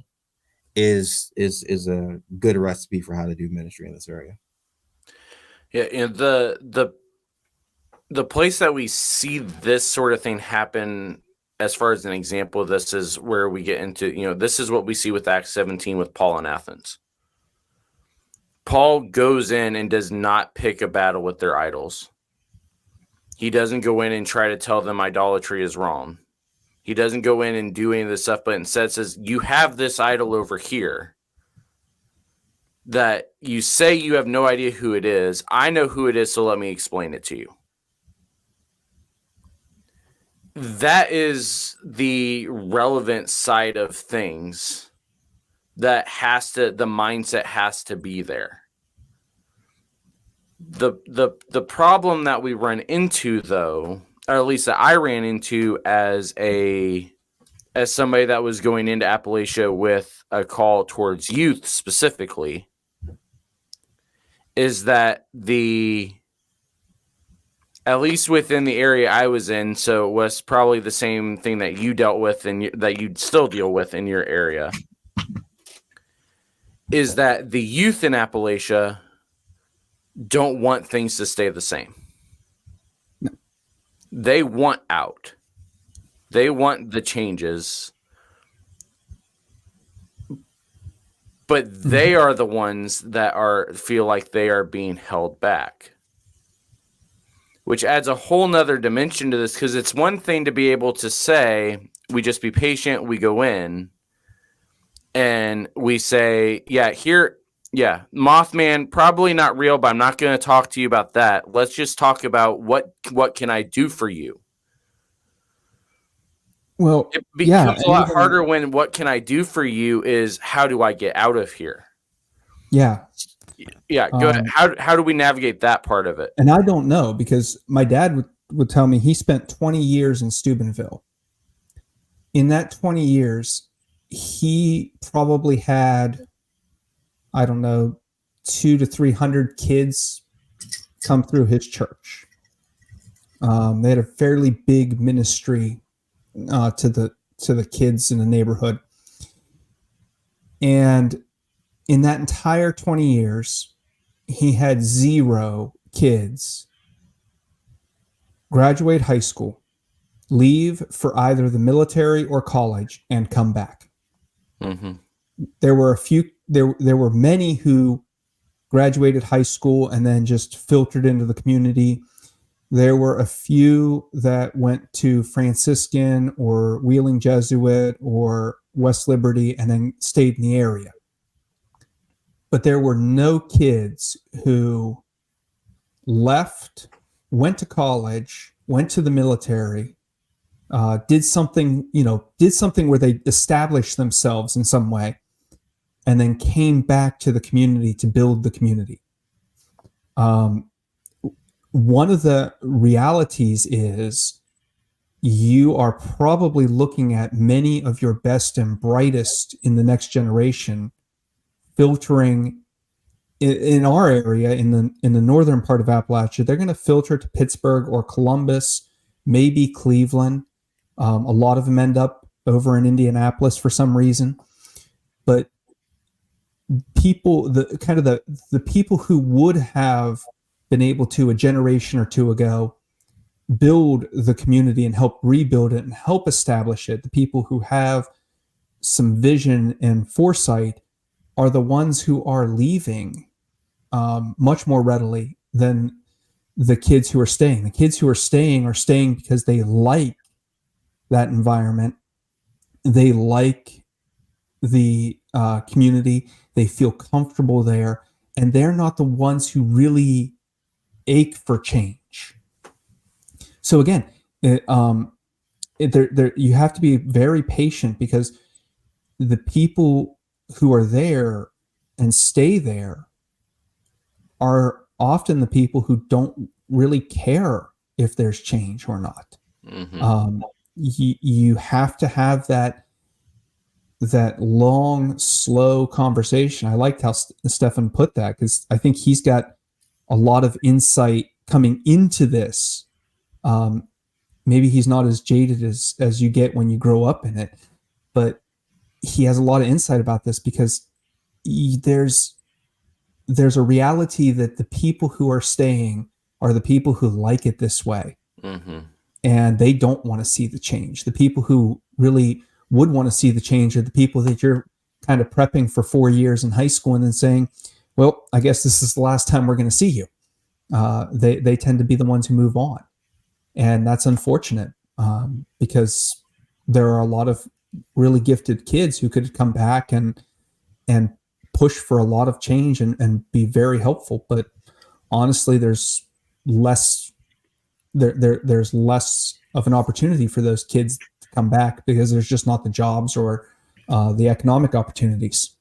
is a good recipe for how to do ministry in this area. Yeah, and the place that we see this sort of thing happen, as far as an example of this, is where we get into, this is what we see with Acts 17 with Paul in Athens. Paul goes in and does not pick a battle with their idols. He doesn't go in and try to tell them idolatry is wrong. He doesn't go in and do any of this stuff, but instead says, you have this idol over here that you say you have no idea who it is. I know who it is, so let me explain it to you. That is the relevant side of things that the mindset has to be there. The problem that we run into, though, or at least that I ran into as somebody that was going into Appalachia with a call towards youth specifically, is that at least within the area I was in, so it was probably the same thing that you dealt with and that you still deal with in your area, is that the youth in Appalachia don't want things to stay the same. No. They want out. They want the changes. But they are the ones that feel like they are being held back. Which adds a whole nother dimension to this, because it's one thing to be able to say, we just be patient, we go in, and we say, Mothman, probably not real, but I'm not going to talk to you about that. Let's just talk about what can I do for you? Well, it becomes a lot harder when what can I do for you is how do I get out of here? Yeah. Yeah, go ahead. How do we navigate that part of it? And I don't know, because my dad would tell me he spent 20 years in Steubenville. In that 20 years, he probably had, I don't know, 200 to 300 kids come through his church. They had a fairly big ministry to the kids in the neighborhood. And in that entire 20 years, he had 0 kids graduate high school, leave for either the military or college, and come back. Mm-hmm. There were there were many who graduated high school and then just filtered into the community. There were a few that went to Franciscan or Wheeling Jesuit or West Liberty and then stayed in the area. But there were no kids who left, went to college, went to the military, did something where they established themselves in some way, and then came back to the community to build the community. One of the realities is you are probably looking at many of your best and brightest in the next generation filtering in our area, in the northern part of Appalachia. They're going to filter to Pittsburgh or Columbus, maybe Cleveland. A lot of them end up over in Indianapolis for some reason. But people, the people who would have been able to a generation or two ago build the community and help rebuild it and help establish it, the people who have some vision and foresight, are the ones who are leaving much more readily than the kids who are staying. The kids who are staying because they like that environment. They like the community. They feel comfortable there. And they're not the ones who really ache for change. So again, you have to be very patient, because the people who are there and stay there are often the people who don't really care if there's change or not. Mm-hmm. You have to have that long, slow conversation. I liked how Stefan put that, because I think he's got a lot of insight coming into this. Maybe he's not as jaded as you get when you grow up in it, but he has a lot of insight about this, because there's a reality that the people who are staying are the people who like it this way. Mm-hmm. And they don't want to see the change. The people who really would want to see the change are the people that you're kind of prepping for 4 years in high school and then saying, well, I guess this is the last time we're going to see you. They tend to be the ones who move on. And that's unfortunate, because there are a lot of really gifted kids who could come back and push for a lot of change and be very helpful. But honestly, there's less of an opportunity for those kids to come back, because there's just not the jobs or the economic opportunities.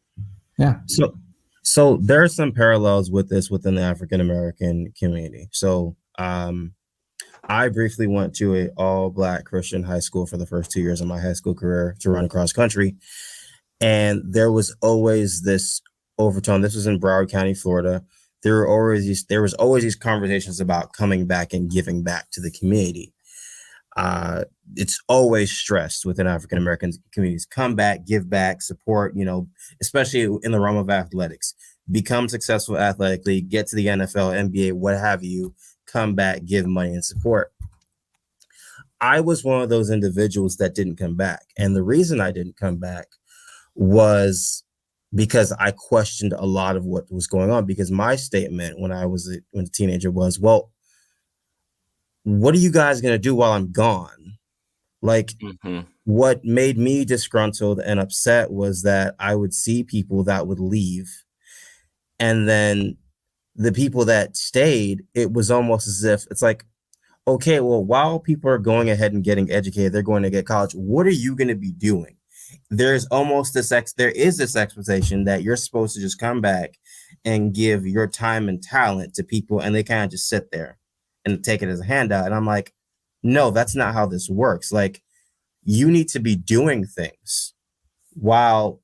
Yeah. So there are some parallels with this within the African American community. So I briefly went to an all-Black Christian high school for the first 2 years of my high school career to run across country. And there was always this overtone. This was in Broward County, Florida. there was always these conversations about coming back and giving back to the community. It's always stressed within African American communities: come back, give back, support, especially in the realm of athletics, become successful athletically, get to the NFL, NBA, what have you, come back, give money and support. I was one of those individuals that didn't come back. And the reason I didn't come back was because I questioned a lot of what was going on, because my statement when I was a teenager was, well, what are you guys going to do while I'm gone? Like, what made me disgruntled and upset was that I would see people that would leave, and then the people that stayed, it was almost as if it's like, okay, well, while people are going ahead and getting educated, they're going to get college, what are you going to be doing? There is this expectation that you're supposed to just come back and give your time and talent to people, and they kind of just sit there and take it as a handout. And I'm like, no, that's not how this works. Like, you need to be doing things while,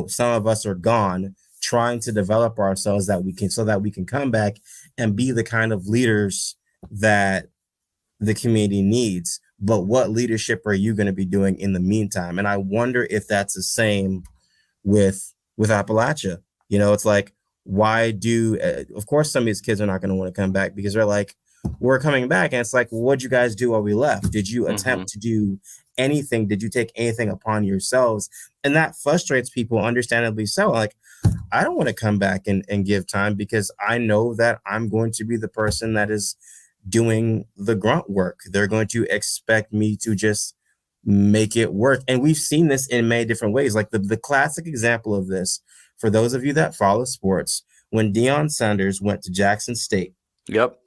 some of us are gone, trying to develop ourselves so that we can come back and be the kind of leaders that the community needs. But what leadership are you going to be doing in the meantime? And I wonder if that's the same with Appalachia. It's like, why of course some of these kids are not going to want to come back, because they're like, we're coming back. And it's like, well, what'd you guys do while we left? Did you attempt to do anything? Did you take anything upon yourselves? And that frustrates people, understandably so. Like, I don't want to come back and give time, because I know that I'm going to be the person that is doing the grunt work. They're going to expect me to just make it work. And we've seen this in many different ways. Like the classic example of this, for those of you that follow sports, when Deion Sanders went to Jackson State. Yep.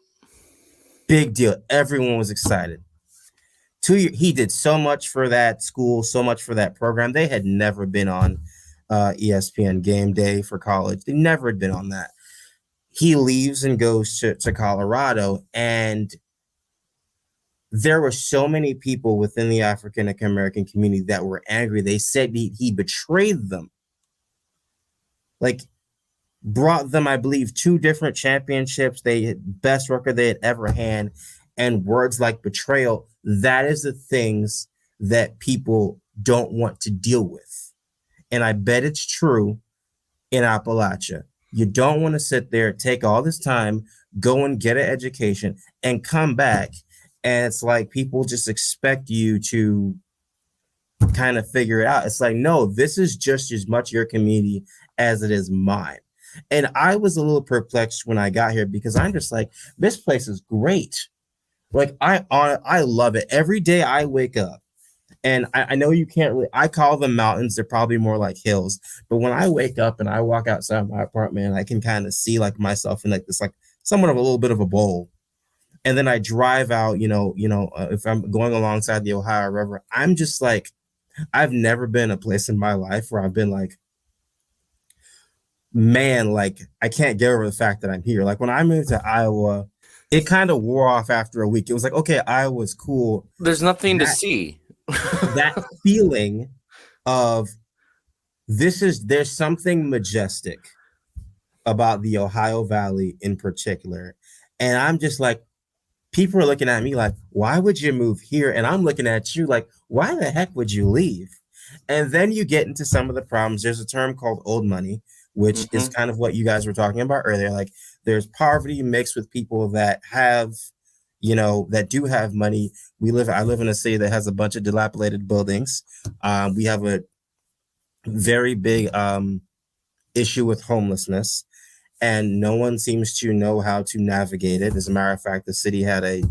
Big deal. Everyone was excited. 2 years, he did so much for that school, so much for that program. They had never been on ESPN Game Day for college. They never had been on that. He leaves and goes to Colorado, and there were so many people within the African American community that were angry. They said he betrayed them. Like, brought them, I believe, 2 different championships. They had best record they had ever had, and words like betrayal. That is the things that people don't want to deal with. And I bet it's true in Appalachia. You don't want to sit there, take all this time, go and get an education, and come back. And it's like people just expect you to kind of figure it out. It's like, no, this is just as much your community as it is mine. And I was a little perplexed when I got here, because I'm just like, this place is great. Like, I love it. Every day I wake up, and I know you can't really, I call them mountains. They're probably more like hills. But when I wake up and I walk outside my apartment, I can kind of see like myself in like this, like somewhat of a little bit of a bowl. And then I drive out, if I'm going alongside the Ohio River, I'm just like, I've never been a place in my life where I've been like, man, like, I can't get over the fact that I'm here. Like, when I moved to Iowa, it kind of wore off after a week. It was like, okay, Iowa's cool. There's nothing to see. That feeling of there's something majestic about the Ohio Valley in particular. And I'm just like, people are looking at me like, why would you move here? And I'm looking at you like, why the heck would you leave? And then you get into some of the problems. There's a term called old money, which is kind of what you guys were talking about earlier. Like, there's poverty mixed with people that have, that do have money. I live in a city that has a bunch of dilapidated buildings. We have a very big issue with homelessness, and no one seems to know how to navigate it. As a matter of fact, the city had a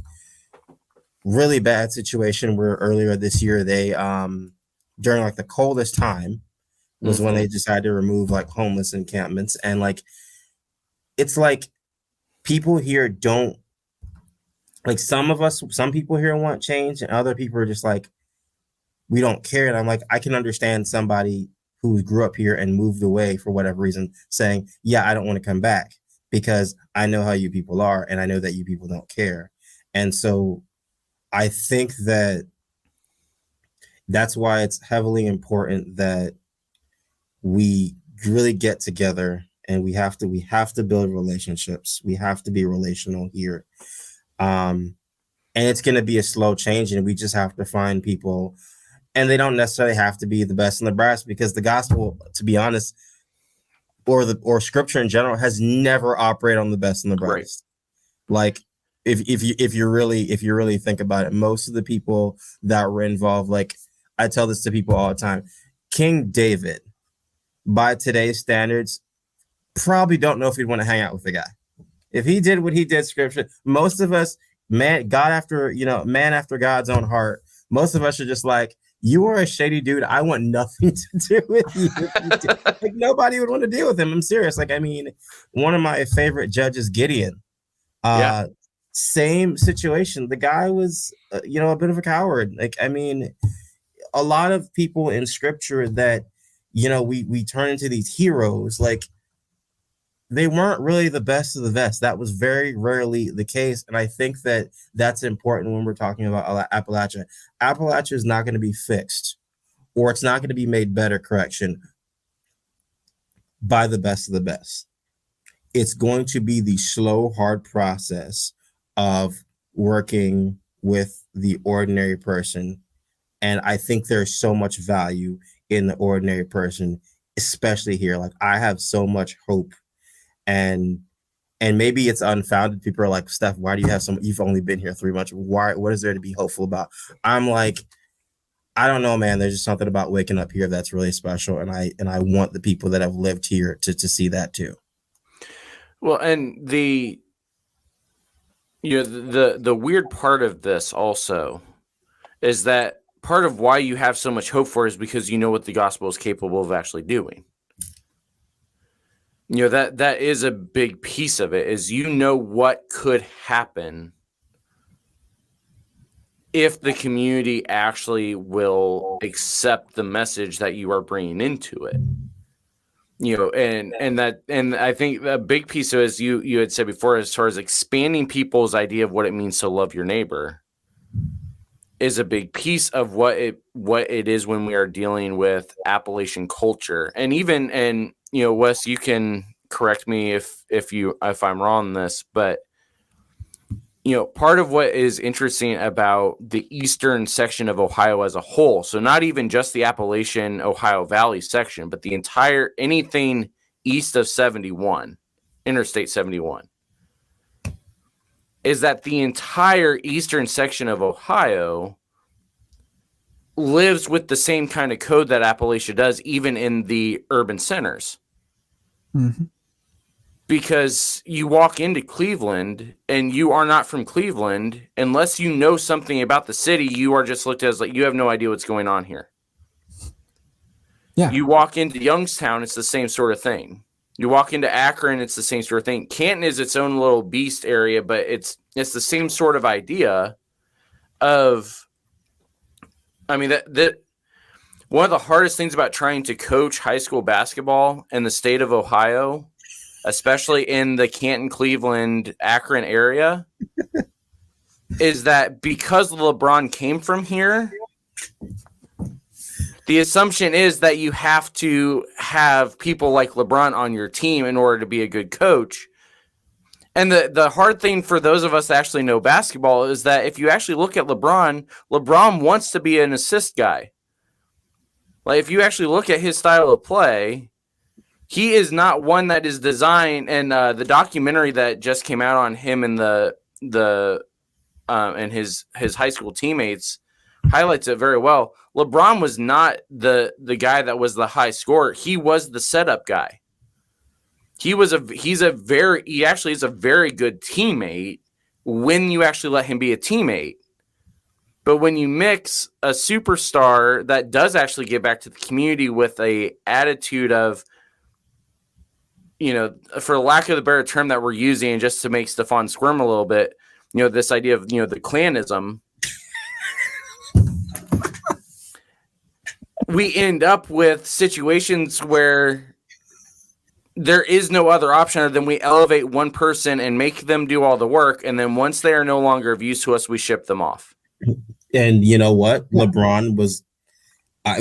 really bad situation where earlier this year, they, during like the coldest time, was when they decided to remove like homeless encampments. And like, it's like people here don't, like, some people here want change, and other people are just like, we don't care. And I'm like, I can understand somebody who grew up here and moved away for whatever reason saying, yeah, I don't want to come back, because I know how you people are, and I know that you people don't care. And so I think that's why it's heavily important that we really get together and we have to build relationships. We have to be relational here. And it's going to be a slow change, and we just have to find people, and they don't necessarily have to be the best in the brass, because the gospel, to be honest, or scripture in general, has never operated on the best in the brass. Right. Like, if you really think about it, most of the people that were involved, like I tell this to people all the time, King David, by today's standards, probably don't know if he'd want to hang out with the guy. If he did what he did, scripture, most of us, man after God's own heart, most of us are just like, you are a shady dude. I want nothing to do with you. Like, nobody would want to deal with him. I'm serious. Like, I mean, one of my favorite judges, Gideon, same situation. The guy was, a bit of a coward. Like, I mean, a lot of people in scripture that, we turn into these heroes, like, they weren't really the best of the best. That was very rarely the case. And I think that that's important when we're talking about Appalachia. Appalachia is not going to be fixed, or it's not going to be made better, by the best of the best. It's going to be the slow, hard process of working with the ordinary person. And I think there's so much value in the ordinary person, especially here. Like, I have so much hope, and maybe it's unfounded. People are like, Steph, why do you have you've only been here 3 months? What is there to be hopeful about? I'm like, I don't know, man. There's just something about waking up here that's really special. And I want the people that have lived here to see that too. Well, and the weird part of this also is that part of why you have so much hope for it is because you know what the gospel is capable of actually doing. That is a big piece of it, is what could happen if the community actually will accept the message that you are bringing into it. And I think a big piece of it, as you had said before, as far as expanding people's idea of what it means to love your neighbor, is a big piece of what it is when we are dealing with Appalachian culture. And even, Wes, you can correct me if I'm wrong on this, but part of what is interesting about the eastern section of Ohio as a whole, so not even just the Appalachian Ohio Valley section, but the entire, anything east of 71, Interstate 71, is that the entire eastern section of Ohio lives with the same kind of code that Appalachia does, even in the urban centers. Mm-hmm. Because you walk into Cleveland and you are not from Cleveland, unless you know something about the city, you are just looked at as like, you have no idea what's going on here. Yeah. You walk into Youngstown, it's the same sort of thing. You walk into Akron, it's the same sort of thing. Canton is its own little beast area, but it's the same sort of idea of, I mean, that one of the hardest things about trying to coach high school basketball in the state of Ohio, especially in the Canton, Cleveland, Akron area, is that because LeBron came from here, the assumption is that you have to have people like LeBron on your team in order to be a good coach. And the hard thing for those of us that actually know basketball is that if you actually look at LeBron wants to be an assist guy. Like, if you actually look at his style of play, he is not one that is designed. And the documentary that just came out on him and and his high school teammates highlights it very well. LeBron was not the guy that was the high scorer. He was the setup guy. He actually is a very good teammate when you actually let him be a teammate. But when you mix a superstar that does actually get back to the community with a attitude of, for lack of the better term that we're using, just to make Stefon squirm a little bit, this idea of, the clanism, we end up with situations where there is no other option other than we elevate one person and make them do all the work. And then once they are no longer of use to us, we ship them off. And you know what? LeBron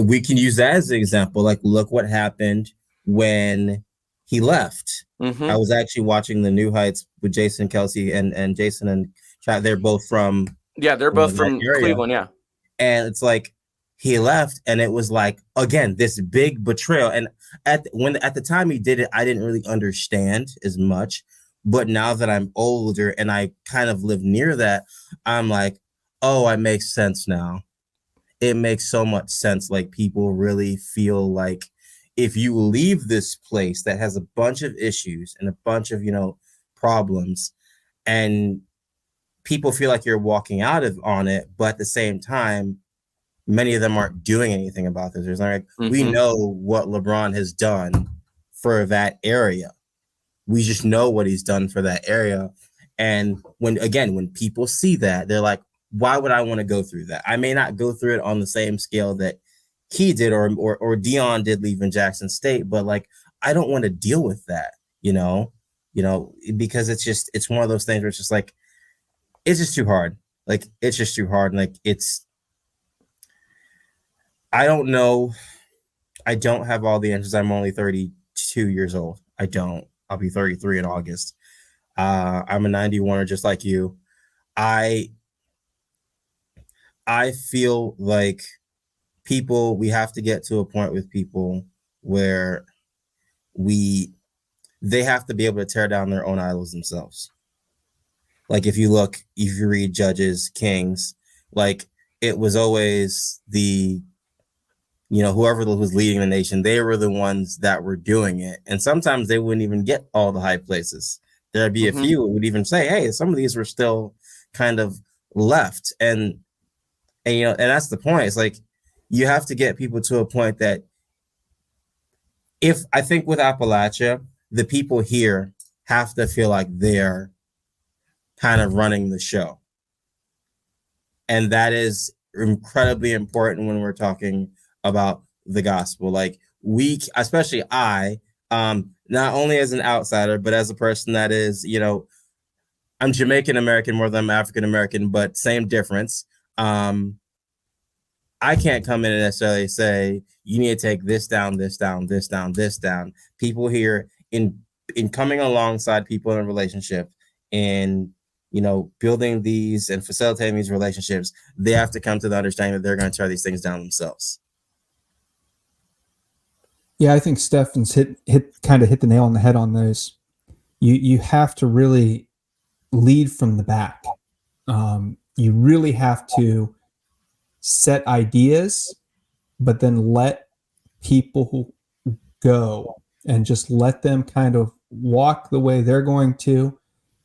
we can use that as an example. Like, look what happened when he left. Mm-hmm. I was actually watching the New Heights with Jason Kelsey and Jason and Chad. They're both from they're both that from area. Cleveland. Yeah. And it's like he left, and it was like, again, this big betrayal. And at the time he did it, I didn't really understand as much. But now that I'm older and I kind of live near that, I'm like, oh, it makes sense now. It makes so much sense. Like, people really feel like if you leave this place that has a bunch of issues and a bunch of, problems, and people feel like you're walking out on it, but at the same time, many of them aren't doing anything about this. There's like, we know what LeBron has done for that area. We just know what he's done for that area. And when people see that, they're like, why would I want to go through that? I may not go through it on the same scale that he did or Dion did leaving Jackson State, but like, I don't want to deal with that, because it's one of those things where it's just like, it's just too hard. Like, it's just too hard. And like, I don't know. I don't have all the answers. I'm only 32 years old. I don't. I'll be 33 in August. I'm a 91er just like you. I feel like we have to get to a point with people where they have to be able to tear down their own idols themselves. Like, if you read Judges, Kings, like, it was always whoever was leading the nation, they were the ones that were doing it. And sometimes they wouldn't even get all the high places. There'd be a few who would even say, hey, some of these were still kind of left. And that's the point. It's like, you have to get people to a point that I think with Appalachia, the people here have to feel like they're kind of running the show. And that is incredibly important when we're talking about the gospel. Like, especially I, not only as an outsider, but as a person that is, I'm Jamaican American more than I'm African American, but same difference. I can't come in and necessarily say, you need to take this down, this down, this down, this down. People here in coming alongside people in a relationship and, building these and facilitating these relationships, they have to come to the understanding that they're going to tear these things down themselves. Yeah, I think Stefan's hit the nail on the head on those. You have to really lead from the back. You really have to set ideas, but then let people go and just let them kind of walk the way they're going to,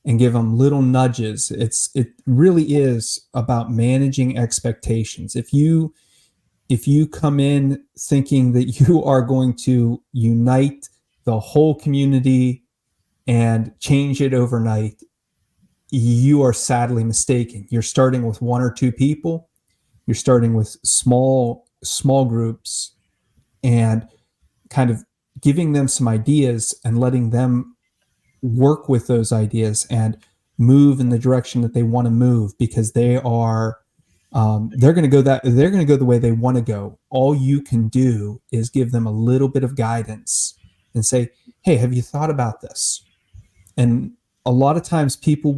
and give them little nudges. It really is about managing expectations. If you come in thinking that you are going to unite the whole community and change it overnight, you are sadly mistaken. You're starting with one or two people. You're starting with small groups and kind of giving them some ideas and letting them work with those ideas and move in the direction that they want to move, because they're going to go the way they want to go. All you can do is give them a little bit of guidance and say, hey, have you thought about this? And a lot of times people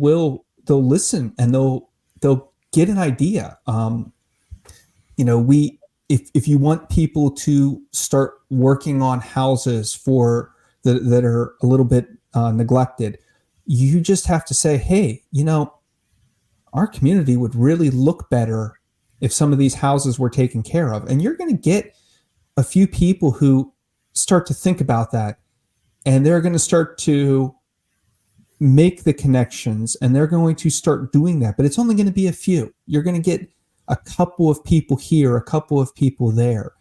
they'll listen and they'll get an idea. If you want people to start working on houses that are a little bit neglected, you just have to say, hey, our community would really look better if some of these houses were taken care of. And you're going to get a few people who start to think about that, and they're going to start to make the connections, and they're going to start doing that. But it's only going to be a few. You're going to get a couple of people here, a couple of people there.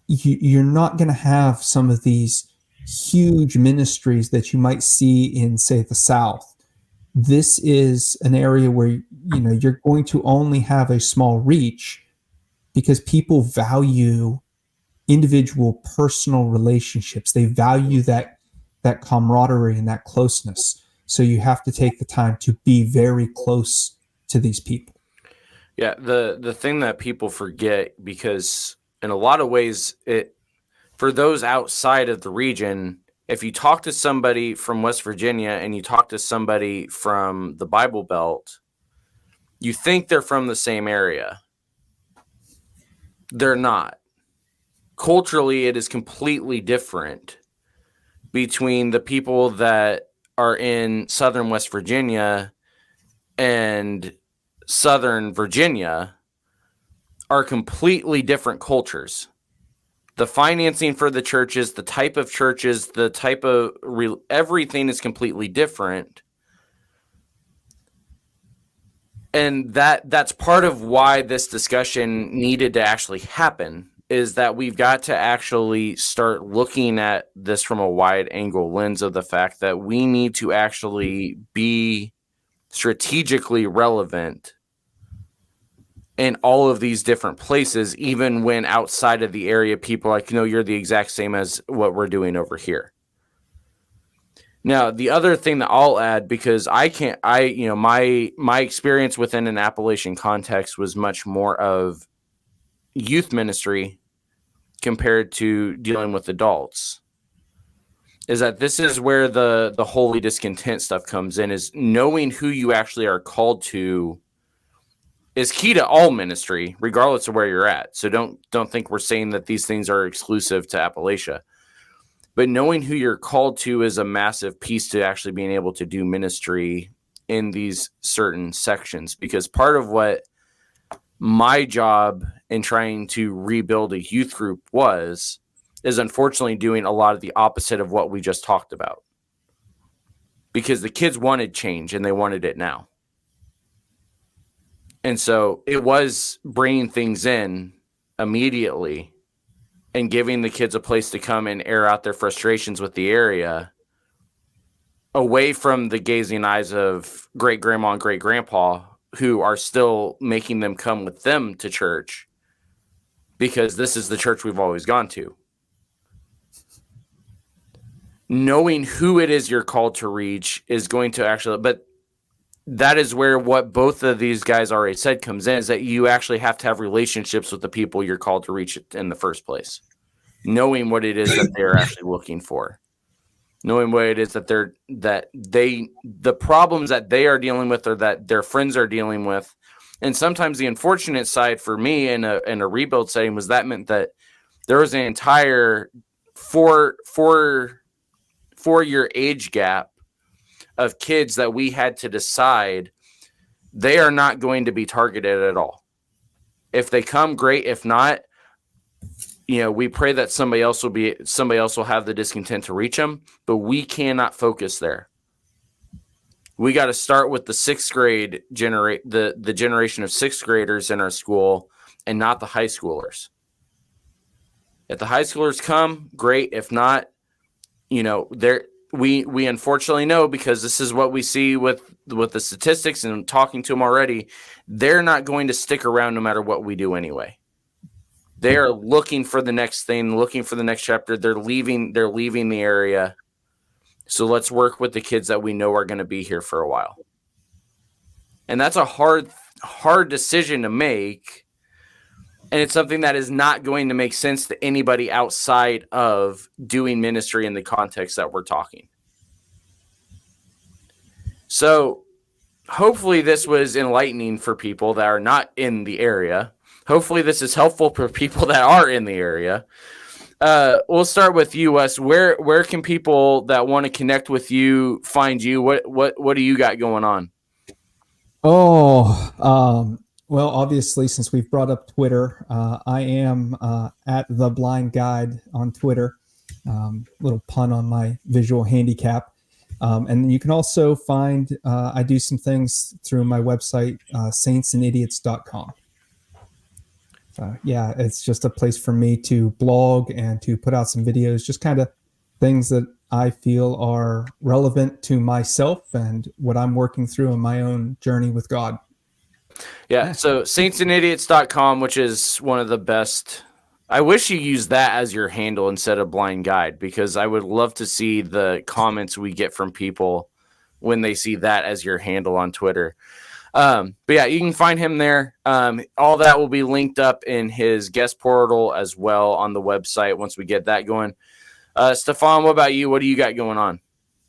You're not going to have some of these huge ministries that you might see in, say, the South. This is an area where you're going to only have a small reach, because people value individual personal relationships. They value that camaraderie and that closeness. So you have to take the time to be very close to these people. Yeah, the thing that people forget, because in a lot of ways, for those outside of the region, if you talk to somebody from West Virginia and you talk to somebody from the Bible Belt, you think they're from the same area. They're not. Culturally, it is completely different between the people that are in southern West Virginia and southern Virginia are completely different cultures. The financing for the churches, the type of churches, the type of everything is completely different. And that's part of why this discussion needed to actually happen, is that we've got to actually start looking at this from a wide angle lens of the fact that we need to actually be strategically relevant in all of these different places, even when outside of the area, people are like, no, you're the exact same as what we're doing over here. Now, the other thing that I'll add, because my experience within an Appalachian context was much more of youth ministry compared to dealing with adults, is that this is where the Holy Discontent stuff comes in, is knowing who you actually are called to is key to all ministry, regardless of where you're at. So don't think we're saying that these things are exclusive to Appalachia. But knowing who you're called to is a massive piece to actually being able to do ministry in these certain sections. Because part of what my job in trying to rebuild a youth group is unfortunately doing a lot of the opposite of what we just talked about. Because the kids wanted change and they wanted it now. And so it was bringing things in immediately and giving the kids a place to come and air out their frustrations with the area, away from the gazing eyes of great grandma and great grandpa, who are still making them come with them to church because this is the church we've always gone to. Knowing who it is you're called to reach is going to actually, but that is where what both of these guys already said comes in, is that you actually have to have relationships with the people you're called to reach in the first place. Knowing what it is that they're actually looking for. Knowing what it is that the problems that they are dealing with or that their friends are dealing with. And sometimes the unfortunate side for me in a rebuild setting was that meant that there was an entire four-year age gap of kids that we had to decide they are not going to be targeted at all. If they come, great. If not, we pray that somebody else will have the discontent to reach them, but we cannot focus there. We got to start with the sixth grade the generation of sixth graders in our school and not the high schoolers. If the high schoolers come, great. If not, we unfortunately know, because this is what we see with the statistics and talking to them already, they're not going to stick around no matter what we do anyway. They are looking for the next thing, looking for the next chapter. They're leaving the area. So let's work with the kids that we know are going to be here for a while. And that's a hard decision to make. And it's something that is not going to make sense to anybody outside of doing ministry in the context that we're talking. So hopefully this was enlightening for people that are not in the area. Hopefully this is helpful for people that are in the area. We'll start with you, Wes. Where can people that want to connect with you find you? What do you got going on? Well, obviously, since we've brought up Twitter, I am at The Blind Guide on Twitter. Little pun on my visual handicap. And you can also find, I do some things through my website, saintsandidiots.com. It's just a place for me to blog and to put out some videos, just kind of things that I feel are relevant to myself and what I'm working through in my own journey with God. Yeah, so saintsandidiots.com, which is one of the best. I wish you used that as your handle instead of Blind Guide, because I would love to see the comments we get from people when they see that as your handle on Twitter. But yeah, you can find him there. All that will be linked up in his guest portal as well on the website once we get that going. Stefon, what about you? What do you got going on?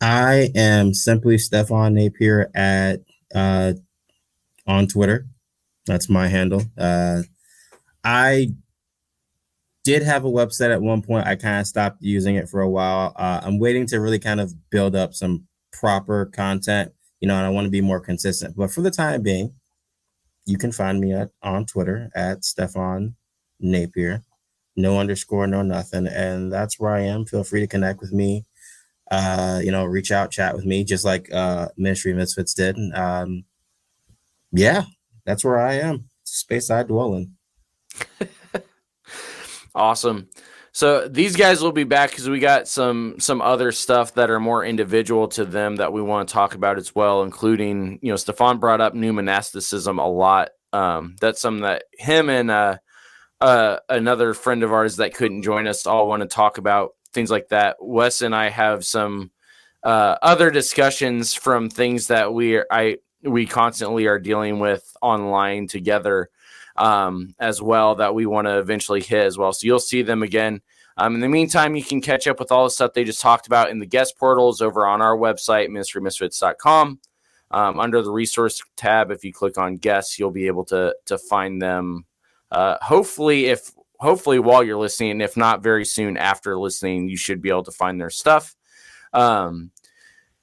I am simply Stefon Napier at on Twitter. That's my handle. I did have a website at one point. I kind of stopped using it for a while. I'm waiting to really kind of build up some proper content, and I want to be more consistent. But for the time being, you can find me on Twitter at Stefon Napier. No underscore, no nothing. And that's where I am. Feel free to connect with me. Reach out, chat with me, just like Ministry Misfits did. Yeah, that's where I am. It's a space I dwell in. Awesome. So these guys will be back because we got some other stuff that are more individual to them that we want to talk about as well, including, Stefon brought up new monasticism a lot. That's something that him and another friend of ours that couldn't join us all want to talk about, things like that. Wes and I have some other discussions from things that we constantly are dealing with online together as well that we want to eventually hit as well. So you'll see them again. In the meantime, you can catch up with all the stuff they just talked about in the guest portals over on our website, ministrymisfits.com. Under the resource tab, if you click on guests, you'll be able to find them. Hopefully while you're listening, if not very soon after listening, you should be able to find their stuff.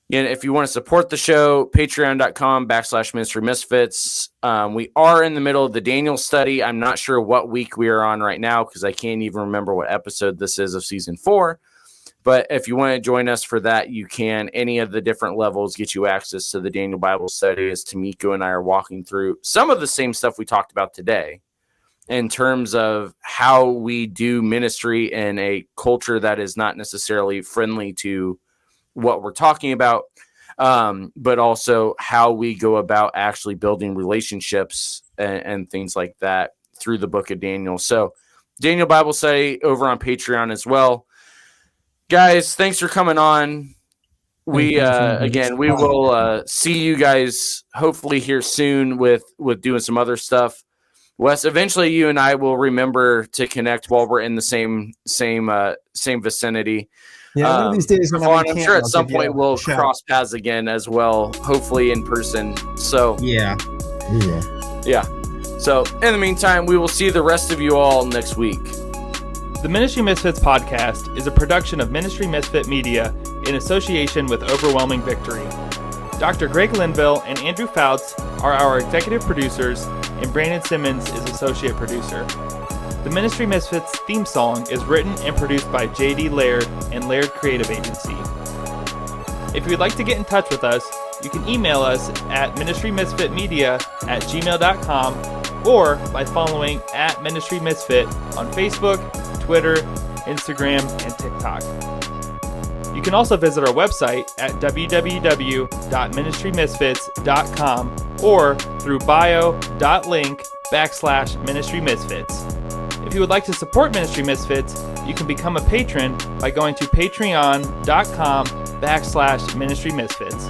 If you want to support the show, patreon.com/Ministry Misfits. We are in the middle of the Daniel study. I'm not sure what week we are on right now because I can't even remember what episode this is of season 4. But if you want to join us for that, you can. Any of the different levels get you access to the Daniel Bible study as Tamiko and I are walking through some of the same stuff we talked about today in terms of how we do ministry in a culture that is not necessarily friendly to what we're talking about, but also how we go about actually building relationships and things like that through the book of Daniel. So Daniel Bible Study over on Patreon as well. Guys, thanks for coming on. We will see you guys hopefully here soon with doing some other stuff. Wes, eventually you and I will remember to connect while we're in the same vicinity. Yeah, one of these days, I'm sure at some point we'll cross paths again as well, hopefully in person. So yeah. So in the meantime, we will see the rest of you all next week. The Ministry Misfits podcast is a production of Ministry Misfit Media in association with Overwhelming Victory. Dr. Greg Linville and Andrew Fouts are our executive producers, and Brandon Simmons is associate producer. The Ministry Misfits theme song is written and produced by J.D. Laird and Laird Creative Agency. If you would like to get in touch with us, you can email us at ministrymisfitmedia@gmail.com or by following @ministrymisfit on Facebook, Twitter, Instagram, and TikTok. You can also visit our website at www.ministrymisfits.com or through bio.link/Ministry Misfits. If you would like to support Ministry Misfits, you can become a patron by going to patreon.com/Ministry Misfits.